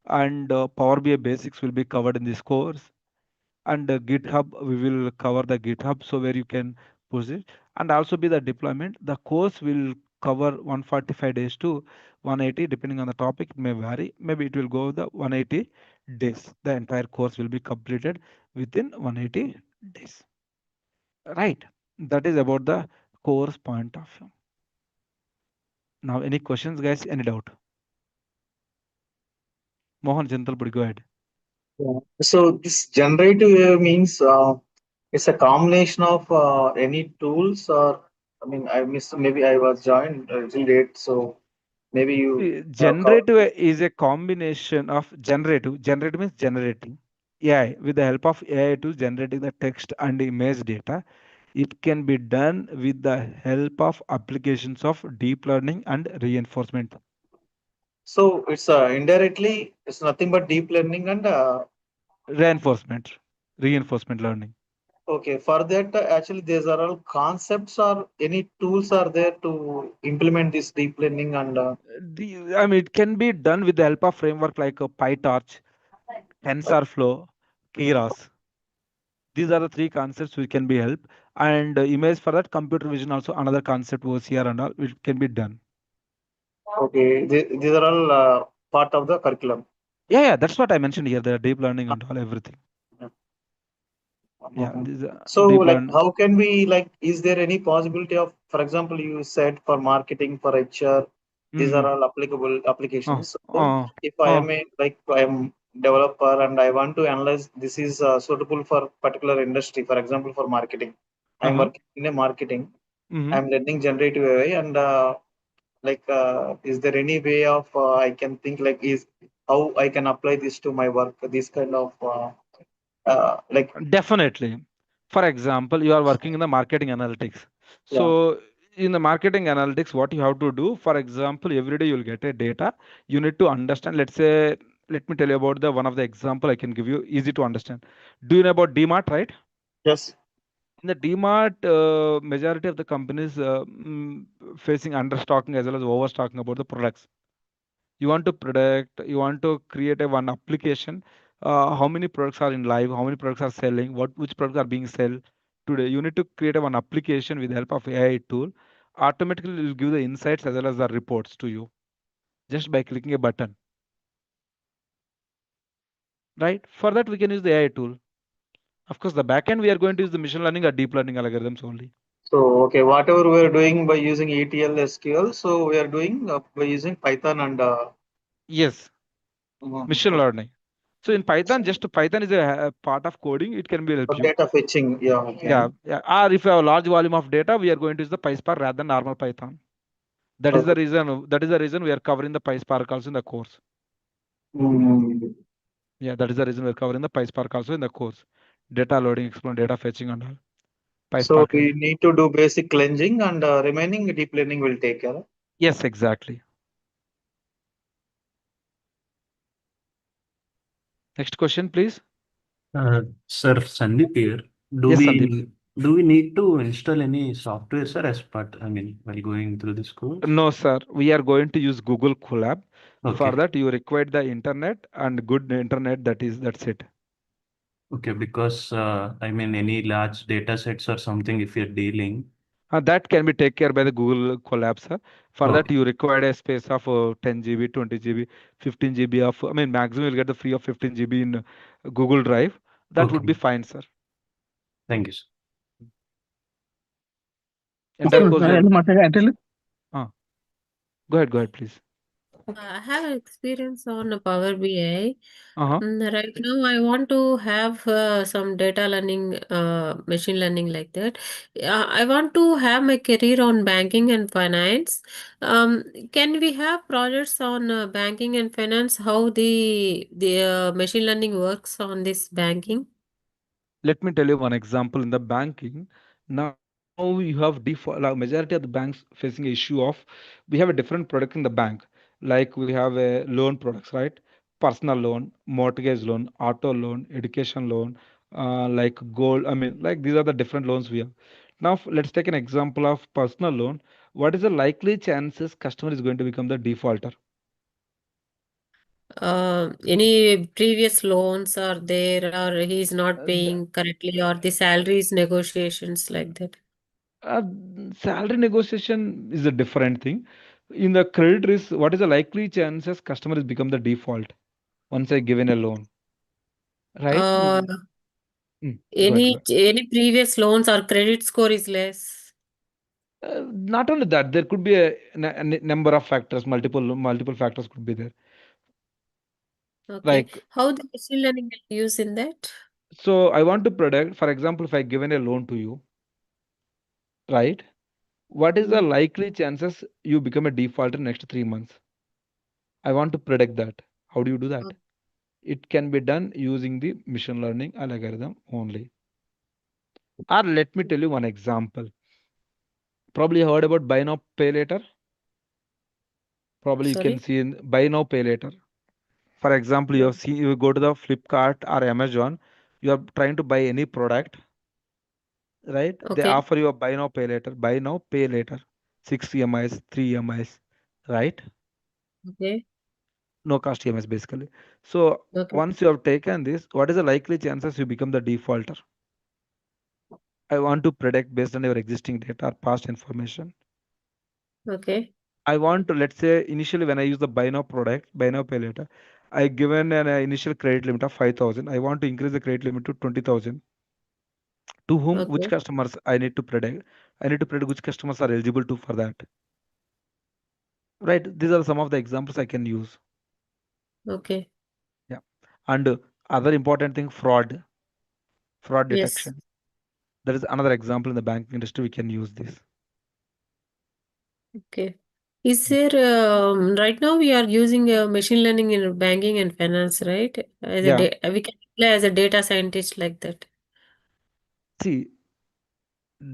and Power BI basics will be covered in this course. And GitHub, we will cover the GitHub, so where you can push it, and also be the deployment. The course will cover 145 days to 180, depending on the topic, it may vary. Maybe it will go the 180 days. The entire course will be completed within 180 days. Right. That is about the course point of view. Now, any questions, guys? Any doubt? Mohan Jantalpudi, go ahead. Yeah. So this generative AI means it's a combination of any tools, or I mean I missed, maybe I was joined a little late, so maybe you have covered. Generative is a combination of generative. Generative means generating. AI with the help of AI to generating the text and image data. It can be done with the help of applications of deep learning and reinforcement. So it's indirectly it's nothing but deep learning and Reinforcement, reinforcement learning. okay, for that actually these are all concepts or any tools are there to implement this deep learning and I mean, it can be done with the help of framework like PyTorch, TensorFlow, Keras. These are the three concepts which can be helped. And image for that, computer vision also another concept was here and all, which can be done. okay, these are all part of the curriculum. Yeah, that's what I mentioned here, the deep learning and all everything. Yeah, Mhm. these are So, deep like, learn. how can we, like, is there any possibility of, for example, you said for marketing, for HR, these are Mm-hmm. all applicable applications. So, Uh, if I uh, am a, like, I am developer and I want to analyze this is suitable for particular industry, for example, for marketing. I'm uh-huh. working in a marketing. Mm-hmm. I'm learning generative AI, and like, is there any way of I can think like is how I can apply this to my work? This kind of like, Definitely. For example, you are working in the marketing analytics. yeah, So in the marketing analytics, what you have to do, for example, every day you'll get a data. You need to understand. Let's say, let me tell you about the one of the example I can give you, easy to understand. Do you know about DMart, right? yes. In the DMart, majority of the companies facing understocking as well as overstocking about the products. You want to predict, you want to create a one application, how many products are in live, how many products are selling, which products are being sold today. You need to create a one application with the help of AI tool. Automatically it will give the insights as well as the reports to you just by clicking a button, right? For that we can use the AI tool. Of course, the backend we are going to use the machine learning or deep learning algorithms only. So, okay, whatever we are doing by using ETL SQL, so we are doing by using Python and Yes, machine okay, learning. So in Python, just Python is a part of coding. It can be help you. data fetching. Yeah, okay. Yeah. Or if you have a large volume of data, we are going to use the PySpark rather than normal Python. That is the Okay. reason. That is the reason we are covering the PySpark also in the course. Mm. Yeah, that is the reason we're covering the PySpark also in the course. Data loading, explain data fetching and all. So PySpark we engine. need to do basic cleansing and remaining deep learning will take care. Yes, exactly. Next question, please. Sir Sandeep here. Do Yes, we Sandeep. do we need to install any software, sir, as part, I mean, while going through this course? No, sir. We are going to use Google Colab. For Okay. that, you require the internet and good internet. That's it. Okay, because I mean, any large data sets or something, if you're dealing. That can be taken care by the Google Colab, sir. For that, Okay. you require a space of 10 GB, 20 GB, 15 GB of. I mean, maximum you'll get the free of 15 GB in Google Drive. That would be Okay. fine, sir. Thank you, sir. Entire course. Uh, Go ahead, please. I have experience on Power BI. Uh-huh. Right now, I want to have some data learning, machine learning like that. I want to have my career on banking and finance. Can we have projects on banking and finance? How the machine learning works on this banking? Let me tell you one example in the banking. Now you have default, like majority of the banks facing a issue of we have a different product in the bank. Like we have a loan products, right? Personal loan, mortgage loan, auto loan, education loan, like gold. I mean, like these are the different loans we have. Now let's take an example of personal loan. What is the likely chances customer is going to become the defaulter? Any previous loans are there, or he's not The, paying correctly, or the salaries negotiations like that? Uh, Salary negotiation is a different thing. In the credit risk, what is the likely chances customer is become the default once I given a loan, right? Uh, Go ahead, go any ahead. any previous loans or credit score is less. Not only that, there could be a number of factors, multiple factors could be there. Okay. Like, How the machine learning will use in that? so I want to predict, for example, if I given a loan to you, right? What is the Mm, likely chances you become a defaulter next 3 months? I want to predict that. How do you do that? o- It can be done using the machine learning algorithm only. Or let me tell you one example. Probably you heard about buy now, pay later. Probably you can Sorry. see in buy now, pay later. For example, you No. have seen you go to the Flipkart or Amazon, you are trying to buy any product, right? They Okay. offer you a buy now, pay later. 6 EMIs, 3 EMIs, right? Okay. No cost EMIs basically. So Okay. once you have taken this, what is the likely chances you become the defaulter? I want to predict based on your existing data or past information. Okay. I want to, let's say, initially when I use the buy now product, buy now pay later, I given an initial credit limit of 5,000. I want to increase the credit limit to 20,000. To whom, which Okay. customers I need to predict? I need to predict which customers are eligible to for that. Right? These are some of the examples I can use. Okay. Yeah. And other important thing, fraud Yes. detection. There is another example in the banking industry we can use this. Okay. Is there right now we are using machine learning in banking and finance, right? As a Yeah. we can apply as a data scientist like that. See,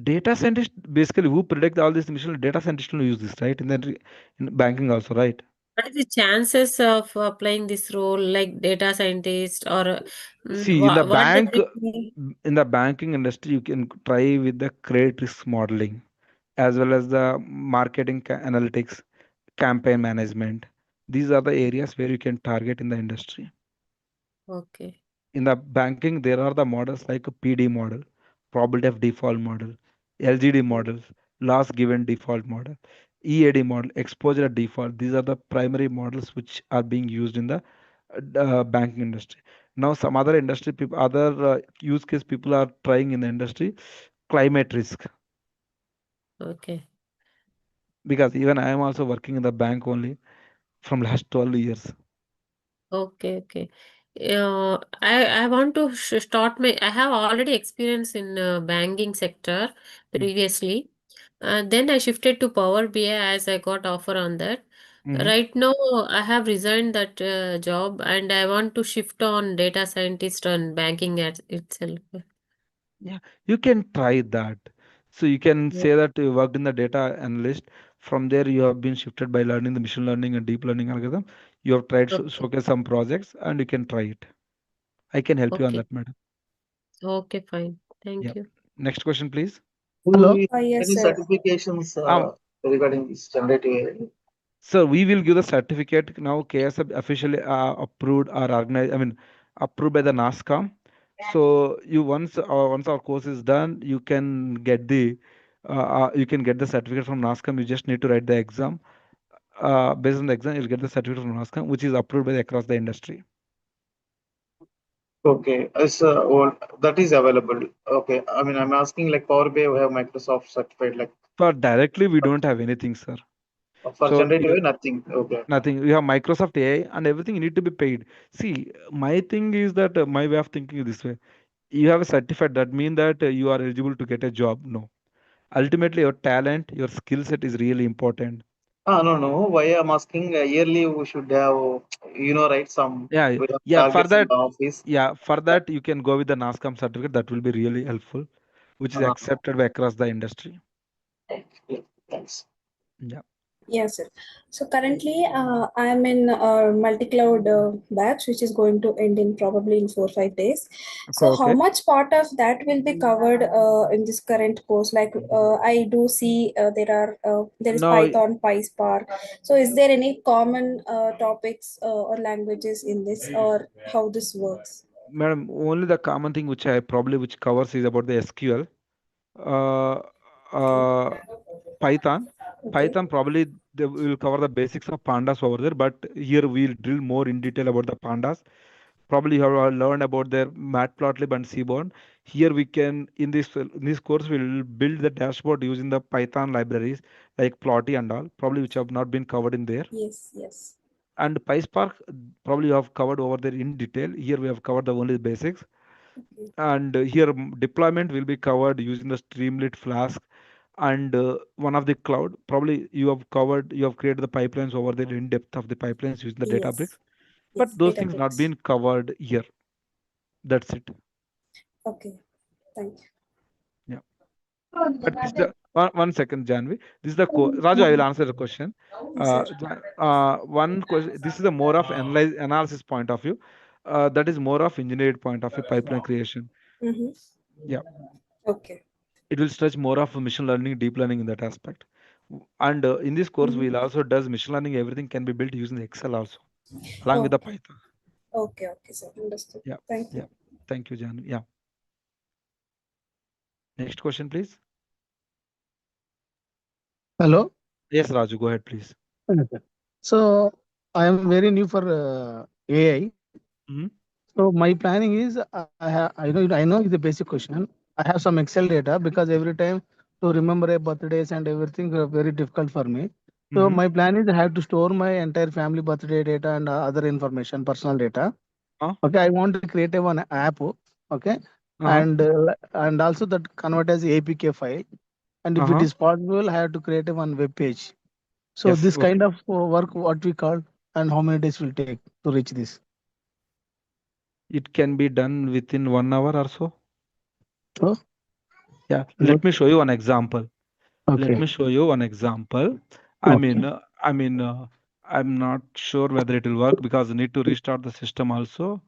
data scientist basically who predict all this initial data scientist will use this, right? In banking also, right? What is the chances of playing this role like data scientist or See, in the what do bank, they do? in the banking industry, you can try with the credit risk modeling as well as the marketing analytics, campaign management. These are the areas where you can target in the industry. Okay. In the banking, there are the models like a PD model, probability of default model, LGD models, loss given default model, EAD model, exposure at default. These are the primary models which are being used in the banking industry. Now, some other industry people, other use case people are trying in the industry, climate risk. Okay. Because even I am also working in the bank only from last 12 years. Okay. Okay. I want to start my. I have already experience in banking sector Mm. previously. Then I shifted to Power BI as I got offer on that. Mhm. Right now, I have resigned that job and I want to shift on data scientist and banking at itself. Yeah, you can try that. So you can Yeah. say that you worked in the data analyst. From there, you have been shifted by learning the machine learning and deep learning algorithm. You have tried to Okay. showcase some projects, and you can try it. I can help you on Okay. that, madam. Okay, fine. Yeah. Thank you. Next question, please. Do Hello. we have Yes, any sir. certifications Um, regarding this generative AI? So we will give the certificate now. KSR officially approved or organized. I mean, approved by the NASCOM. So you once our course is done, you can get the certificate from NASCOM. You just need to write the exam. Based on the exam, you'll get the certificate from NASCOM, which is approved by across the industry. Okay, well, that is available. Okay, I mean, I'm asking like Power BI, we have Microsoft certified, like For directly, we don't have anything, sir. for So generative AI, nothing. Okay. nothing. We have Microsoft AI and everything. You need to be paid. See, my thing is that my way of thinking is this way. You have a certificate that mean that you are eligible to get a job. No, ultimately your talent, your skill set is really important. Ah, no, no. Why I'm asking, yearly we should have, right, some Yeah, we have yeah. For targets in that, the office. for that you can go with the NASCOM certificate. That will be really helpful, which is Uh, accepted by across the industry. yeah, thanks. Yeah. Yes, sir. So currently, I'm in multi-cloud batch, which is going to end in probably in 4 or 5 days. Okay. So how Okay. much part of that will be covered in this current course? Like I do see there is No, Python, PySpark. So is there any common topics or languages in this, or how this works? madam. Only the common thing which covers is about the SQL. Uh, Okay. uh, Python. Okay. Python probably they will cover the basics of pandas over there, but here we'll drill more in detail about the pandas. Probably you have learned about their matplotlib and seaborn. Here we can in this course we'll build the dashboard using the Python libraries like plotty and all, probably which have not been covered in there. Yes. Yes. And PySpark probably you have covered over there in detail. Here we have covered the only basics. Okay. And here deployment will be covered using the Streamlit Flask and one of the cloud. Probably you have created the pipelines over there in depth of the pipelines using the Yes. Databricks. But Yes. those things not Databricks. been covered here. That's it. Okay. Thank you. Yeah. But this is the one second, Janvi. This is the Raju. I will answer the question. Yes, sir. One question. This is a more of analysis point of view. That is more of engineered point of view, pipeline creation. Mm-hmm. Yeah. Okay. It will stretch more of machine learning, deep learning in that aspect. And in this course, Mm-hmm. we'll also does machine learning. Everything can be built using Excel also, along with the Okay. Python. Okay. Okay, sir. Understood. Yeah. Thank you. Yeah. Thank you, Janvi. Yeah. Next question, please. Hello. Yes, Raju. Go ahead, please. Okay. So I am very new for AI. Mhm. So my planning is I know it's a basic question. I have some Excel data because every time to remember a birthdays and everything very difficult for me. So Mhm. my plan is I have to store my entire family birthday data and other information, personal data. Uh, Okay, I want to create a one app. Okay, uh-huh. and also that convert as APK file. And if it Uh-huh. is possible, I have to create a one web page. So Yes. this Okay. kind of work, what we call, and how many days will take to reach this? It can be done within 1 hour or so. So, Yeah. Let me show you an example. Let okay, me show you one example. I okay, mean, I'm not sure whether it will work because I need to restart the system also.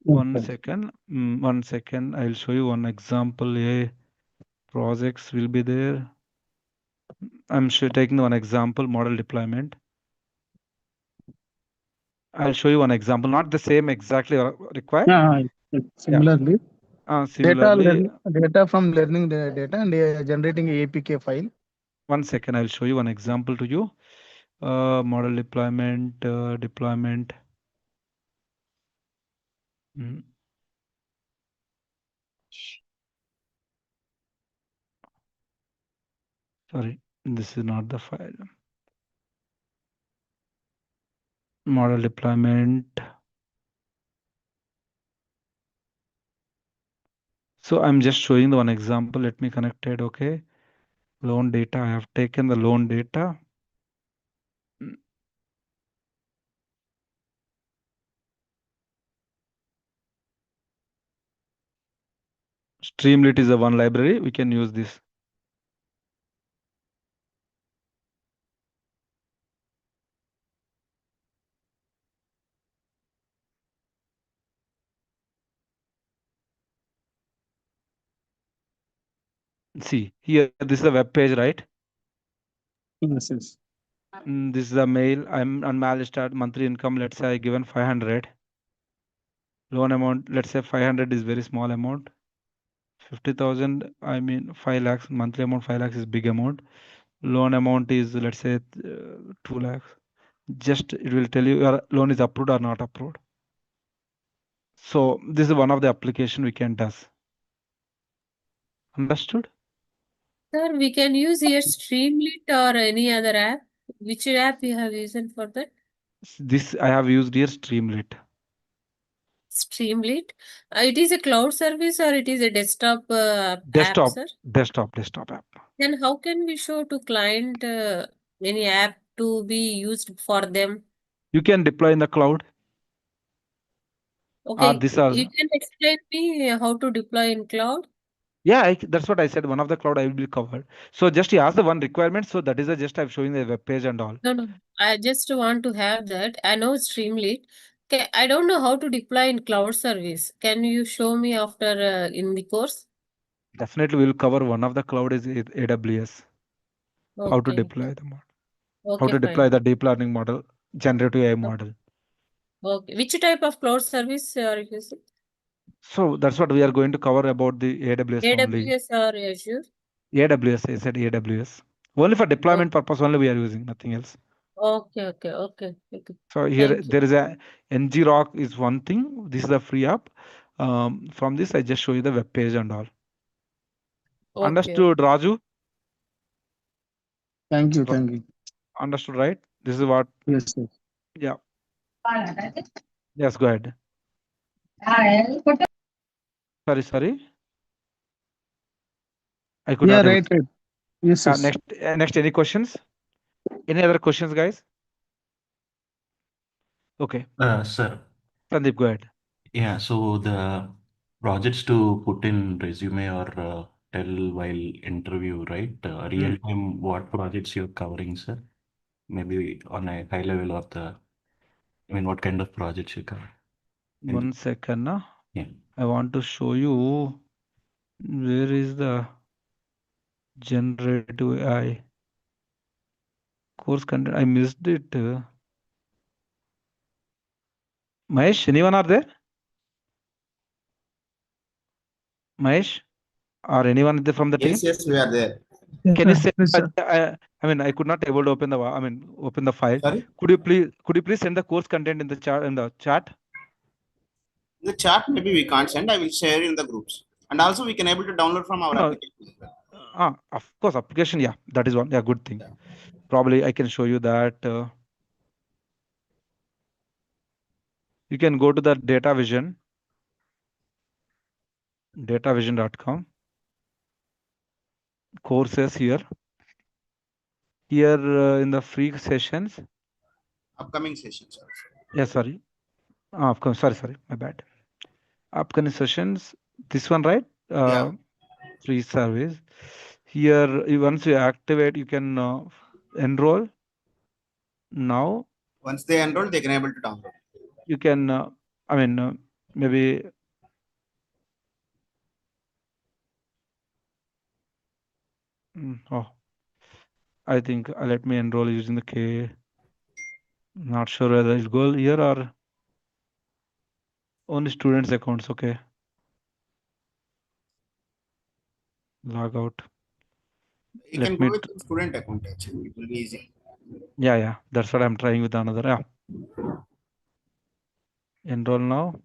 One okay. second. 1 second. I'll show you one example. A projects will be there. I'm taking one example, model deployment. I'll show you one example, not the same exactly required. Yeah, Yeah. similarly, Similarly, data from learning the data and generating a APK file. 1 second. I'll show you one example to you. Model deployment, deployment. Mm. Sorry, this is not the file. Model deployment. So I'm just showing the one example. Let me connect it. Okay. Loan data. I have taken the loan data. Streamlit is the one library. We can use this. See here, this is a web page, right? Yes, yes. This is a mail. I'm on mail start monthly income. Let's say I given 500. Loan amount, let's say 500 is very small amount. 50,000, I mean 5 lakhs. Monthly amount 5 lakhs is big amount. Loan amount is, let's say 2 lakhs. Just it will tell you your loan is approved or not approved. So this is one of the application we can do. Understood? Sir, we can use here Streamlit or any other app. Which app you have used for that? This I have used here Streamlit. Streamlit. It is a cloud service or it is a desktop app, Desktop, sir? desktop app. Then how can we show to client any app to be used for them? You can deploy in the cloud. Okay, These are, you can explain me how to deploy in cloud? yeah, that's what I said. One of the cloud I will be covered. So just you ask the one requirement. So that is just I'm showing the web page and all. No. I just want to have that. I know Streamlit. Okay, I don't know how to deploy in cloud service. Can you show me after in the course? Definitely we'll cover one of the cloud is AWS. How to Okay. deploy the model. Okay, How to deploy fine. the deep learning model, generative AI model. Okay. Which type of cloud service are you using? So that's what we are going to cover about the AWS only. AWS or Azure? AWS, I said AWS. Only for deployment purpose only we are using, nothing else. Okay. So here Thank you. there is a NG-Rock is one thing. This is a free app. From this I just show you the web page and all. Okay. Understood, Raju? Thank you. Understood, right? This is what. Yes, sir. Yeah. Yes, go ahead. Sorry. I could Yeah, not. right. Yes, yes. Next, any questions? Any other questions, guys? Okay. Sir. Sandeep, go ahead. Yeah, so the projects to put in resume or tell while interview, right? Real time, what projects you're covering, sir? Maybe on a high level of what kind of projects you cover? 1 second. Yeah. I want to show you where is the generative AI course content. I missed it. Mahesh, anyone are there? Mahesh, or anyone from the team? Yes, we are there. Can you say? Yes, sir. I could not able to open the file. Sorry? Could you please send the course content in the chat? The chat maybe we can't send. I will share in the groups, and also we can able to download from our application. Of course, application. Yeah, that is one. Yeah, good thing. Probably I can show you that. You can go to the datavision.com. Courses here. Here in the free sessions. Upcoming sessions also. Yeah, sorry. Sorry, my bad. Upcoming sessions. This one, right? Yeah. Free service. Here, once you activate, you can enroll. Now. Once they enroll, they can able to download. You can. Maybe. I think let me enroll using the K. Not sure whether it'll go here or only students accounts. Okay. Log out. You can go with the student account actually. It will be easy. Yeah. That's what I'm trying with another. Yeah. Enroll now.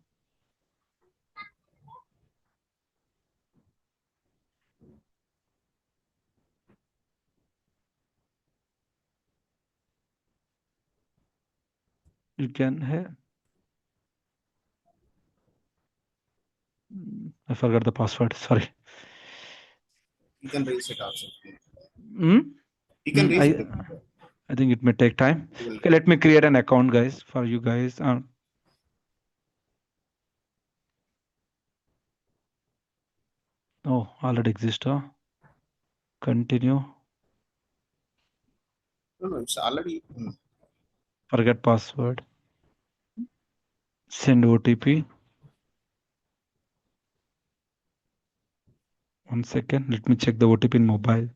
You can. I forgot the password. Sorry. You can reset also. You can reset. I think it may take time. Okay, let me create an account, guys, for you guys. Oh, already exist. Continue. No, it's already. Forget password. Send OTP. 1 second. Let me check the OTP in mobile.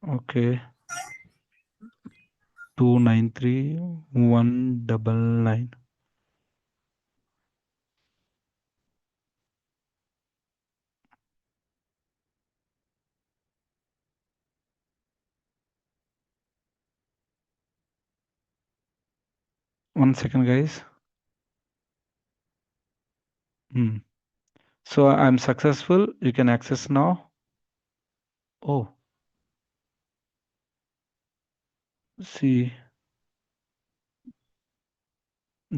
Okay. 293-199. One second, guys. So I'm successful. You can access now. Oh. See.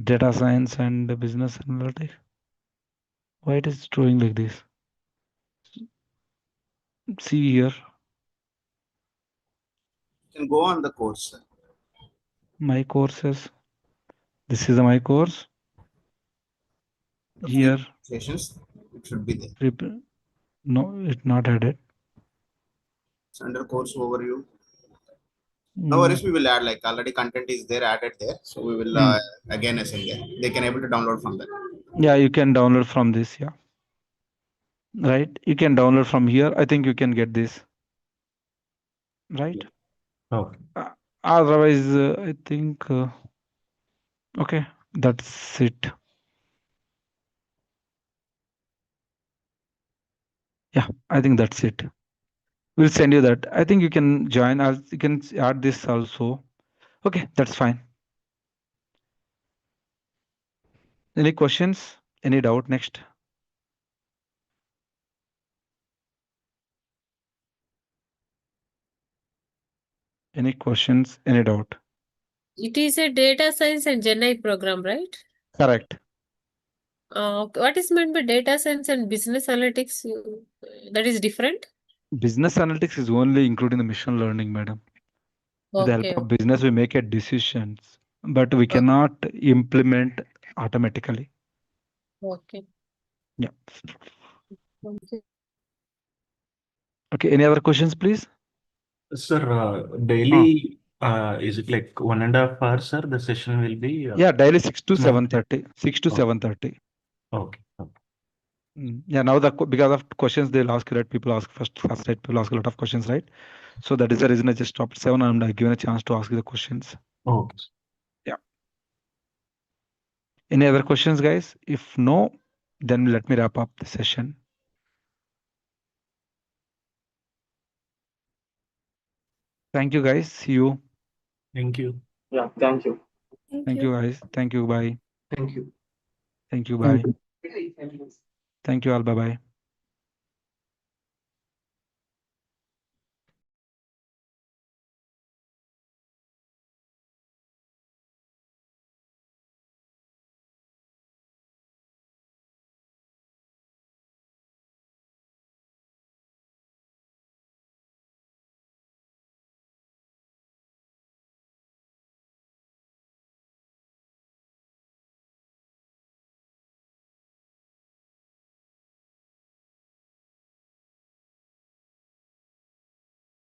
Data science and business analytics. Why it is showing like this? See here. You can go on the course. My courses. This is my course. Here. Sessions. It should be there. No, it's not added. It's under course overview. No worries, we will add, like already content is there added there. So we will again assign there. They can able to download from that. Yeah, you can download from this. Yeah. Right. You can download from here. I think you can get this. Right. Okay. Otherwise, I think. Okay, that's it. Yeah, I think that's it. We'll send you that. I think you can join us. You can add this also. Okay, that's fine. Any questions? Any doubt next? Any questions? Any doubt? It is a data science and GenAI program, right? Correct. What is meant by data science and business analytics? That is different? Business analytics is only including the machine learning, madam. With the help of business, we make decisions, but we cannot implement automatically. Okay. Yeah. Okay. Okay. Any other questions, please? Sir, daily, is it like 1.5 hours, sir? The session will be? Yeah, daily 6 to 7:30. 6 to 7:30. Okay. Yeah, now because of questions they'll ask, right? People ask first, right? People ask a lot of questions, right? So that is the reason I just stopped at 7 and I given a chance to ask you the questions. Okay. Yeah. Any other questions, guys? If no, then let me wrap up the session. Thank you, guys. See you. Thank you. Yeah, thank you. Thank you, guys. Thank you. Bye. Thank you. Thank you. Bye. Thank you all. Bye-bye.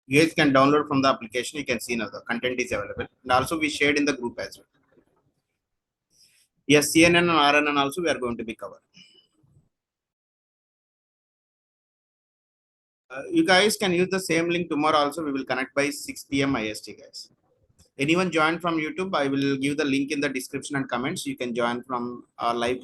You guys can download from the application. You can see now the content is available. And also we shared in the group as well. Yes, CNN and RNN also we are going to be covered. You guys can use the same link tomorrow also. We will connect by 6 PM IST, guys. Anyone join from YouTube, I will give the link in the description and comments. You can join from our live